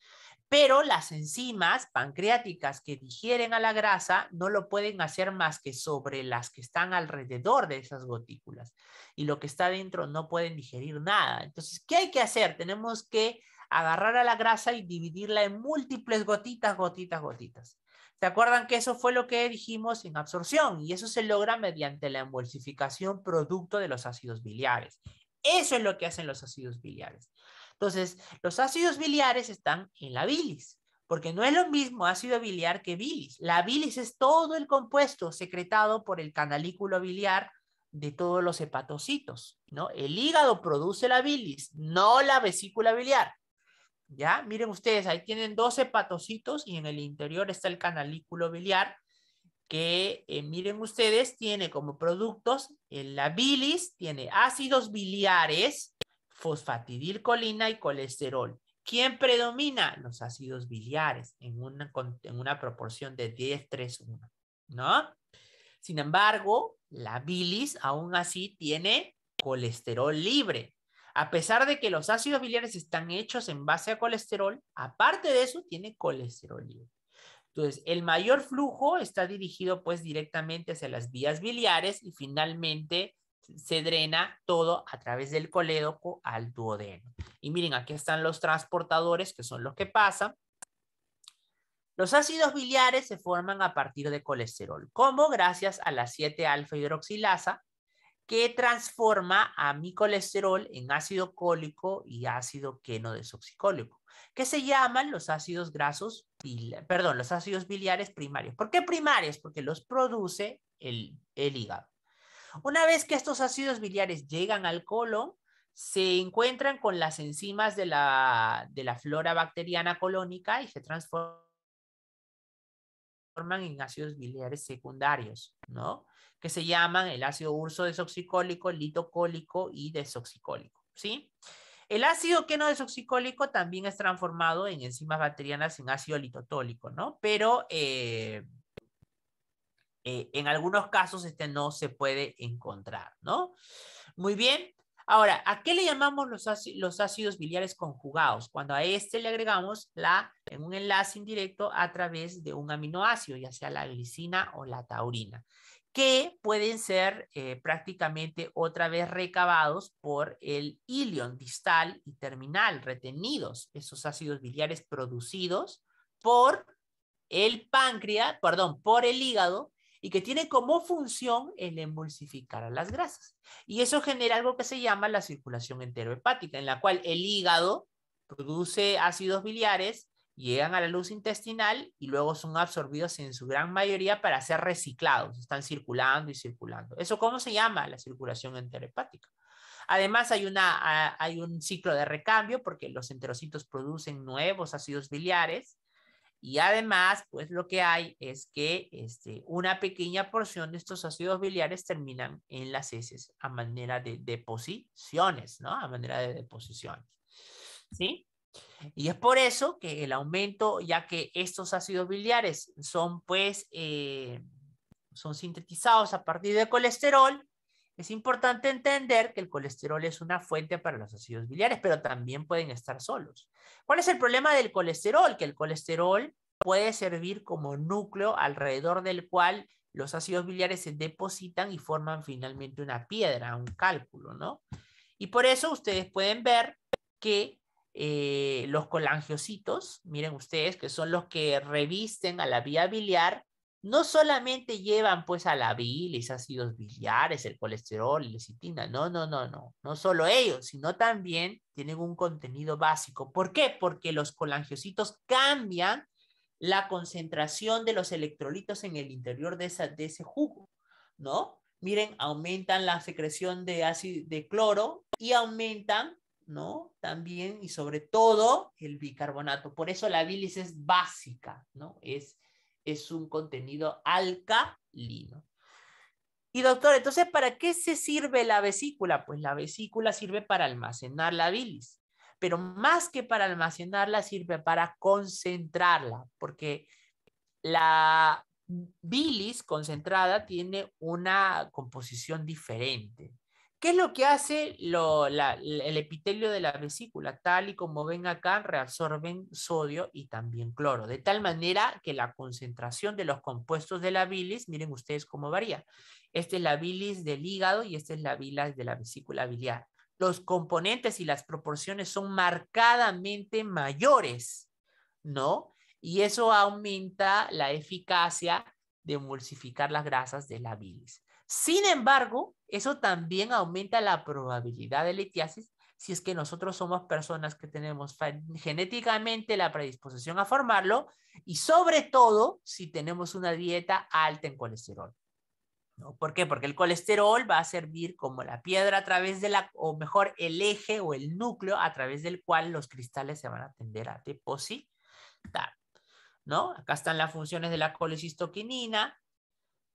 Speaker 1: Pero las enzimas pancreáticas que digieren a la grasa no lo pueden hacer más que sobre las que están alrededor de esas gotículas. Y lo que está dentro no pueden digerir nada. Entonces, ¿qué hay que hacer? Tenemos que agarrar a la grasa y dividirla en múltiples gotitas, gotitas, gotitas. ¿Se acuerdan que eso fue lo que dijimos en absorción? Y eso se logra mediante la emulsificación producto de los ácidos biliares. Eso es lo que hacen los ácidos biliares. Entonces, los ácidos biliares están en la bilis, porque no es lo mismo ácido biliar que bilis. La bilis es todo el compuesto secretado por el canalículo biliar de todos los hepatocitos, ¿no? El hígado produce la bilis, no la vesícula biliar. ¿Ya? Miren ustedes, ahí tienen 2 hepatocitos y en el interior está el canalículo biliar que, miren ustedes, tiene como productos la bilis, tiene ácidos biliares, fosfatidilcolina y colesterol. ¿Quién predomina? Los ácidos biliares en una proporción de 10:3:1, ¿no? Sin embargo, la bilis aún así tiene colesterol libre. A pesar de que los ácidos biliares están hechos en base a colesterol, aparte de eso, tiene colesterol libre. Entonces, el mayor flujo está dirigido pues directamente hacia las vías biliares y finalmente se drena todo a través del colédoco al duodeno. Y miren, aquí están los transportadores que son los que pasan. Los ácidos biliares se forman a partir de colesterol. ¿Cómo? Gracias a la 7-alfa-hidroxilasa, que transforma a mi colesterol en ácido cólico y ácido queno-desoxicólico, que se llaman los ácidos los ácidos biliares primarios. ¿Por qué primarios? Porque los produce el hígado. Una vez que estos ácidos biliares llegan al colon, se encuentran con las enzimas de la flora bacteriana colónica y se transforman en ácidos biliares secundarios, ¿no? Que se llaman el ácido urso-desoxicólico, litocólico y desoxicólico, ¿sí? El ácido queno-desoxicólico también es transformado en enzimas bacterianas en ácido litotólico, ¿no? Pero en algunos casos este no se puede encontrar, ¿no? Muy bien. Ahora, ¿a qué le llamamos los ácidos biliares conjugados? Cuando a este le agregamos en un enlace indirecto a través de un aminoácido, ya sea la glicina o la taurina, que pueden ser prácticamente otra vez recabados por el ilion distal y terminal, retenidos, esos ácidos biliares producidos por el páncreas, perdón, por el hígado, y que tiene como función el emulsificar a las grasas. Y eso genera algo que se llama la circulación enterohepática, en la cual el hígado produce ácidos biliares, llegan a la luz intestinal y luego son absorbidos en su gran mayoría para ser reciclados. Están circulando y circulando. ¿Eso cómo se llama? La circulación enterohepática. Además hay un ciclo de recambio porque los enterocitos producen nuevos ácidos biliares y además pues lo que hay es que una pequeña porción de estos ácidos biliares terminan en las heces a manera de deposiciones, ¿no? A manera de deposiciones. ¿Sí? Y es por eso que el aumento, ya que estos ácidos biliares son pues son sintetizados a partir de colesterol, es importante entender que el colesterol es una fuente para los ácidos biliares, pero también pueden estar solos. ¿Cuál es el problema del colesterol? Que el colesterol puede servir como núcleo alrededor del cual los ácidos biliares se depositan y forman finalmente una piedra, un cálculo, ¿no? Y por eso ustedes pueden ver que los colangiocitos, miren ustedes, que son los que revisten a la vía biliar, no solamente llevan pues a la bilis, ácidos biliares, el colesterol, la lecitina, no solo ellos, sino también tienen un contenido básico. ¿Por qué? Porque los colangiocitos cambian la concentración de los electrolitos en el interior de ese jugo, ¿no? Miren, aumentan la secreción de cloro y aumentan, ¿no? También y sobre todo el bicarbonato. Por eso la bilis es básica, ¿no? Es un contenido alcalino. Y doctor, entonces, ¿para qué se sirve la vesícula? Pues la vesícula sirve para almacenar la bilis, pero más que para almacenarla, sirve para concentrarla, porque la bilis concentrada tiene una composición diferente. ¿Qué es lo que hace el epitelio de la vesícula? Tal y como ven acá, reabsorben sodio y también cloro, de tal manera que la concentración de los compuestos de la bilis, miren ustedes cómo varía. Esta es la bilis del hígado y esta es la bilis de la vesícula biliar. Los componentes y las proporciones son marcadamente mayores, ¿no? Y eso aumenta la eficacia de emulsificar las grasas de la bilis. Sin embargo, eso también aumenta la probabilidad de litiasis si es que nosotros somos personas que tenemos genéticamente la predisposición a formarlo y sobre todo si tenemos una dieta alta en colesterol, ¿no? ¿Por qué? Porque el colesterol va a servir como la piedra a través de o mejor, el eje o el núcleo a través del cual los cristales se van a tender a depositar, ¿no? Acá están las funciones de la colecistoquinina.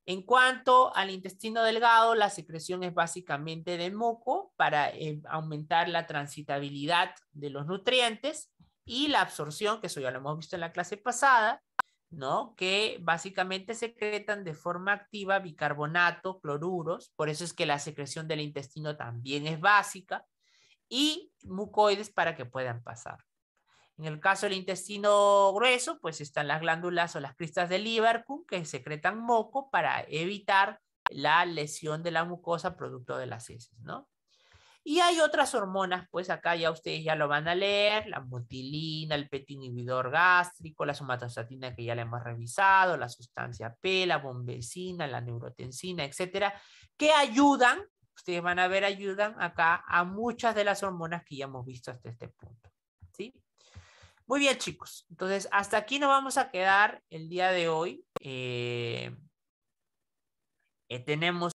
Speaker 1: En cuanto al intestino delgado, la secreción es básicamente de muco para aumentar la transitabilidad de los nutrientes y la absorción, que eso ya lo hemos visto en la clase pasada, ¿no? Que básicamente secretan de forma activa bicarbonato, cloruros, por eso es que la secreción del intestino también es básica, y mucoides para que puedan pasar. En el caso del intestino grueso, pues están las glándulas o las cristas del Lieberkühn que secretan moco para evitar la lesión de la mucosa producto de las heces, ¿no? Y hay otras hormonas, pues acá ya ustedes ya lo van a leer, la mutilina, el PET inhibidor gástrico, la somatostatina que ya la hemos revisado, la sustancia P, la bombecina, la neurotensina, etcétera, que ayudan, ustedes van a ver, ayudan acá a muchas de las hormonas que ya hemos visto hasta este punto, ¿sí? Muy bien, chicos. Entonces, hasta aquí nos vamos a quedar el día de hoy. Tenemos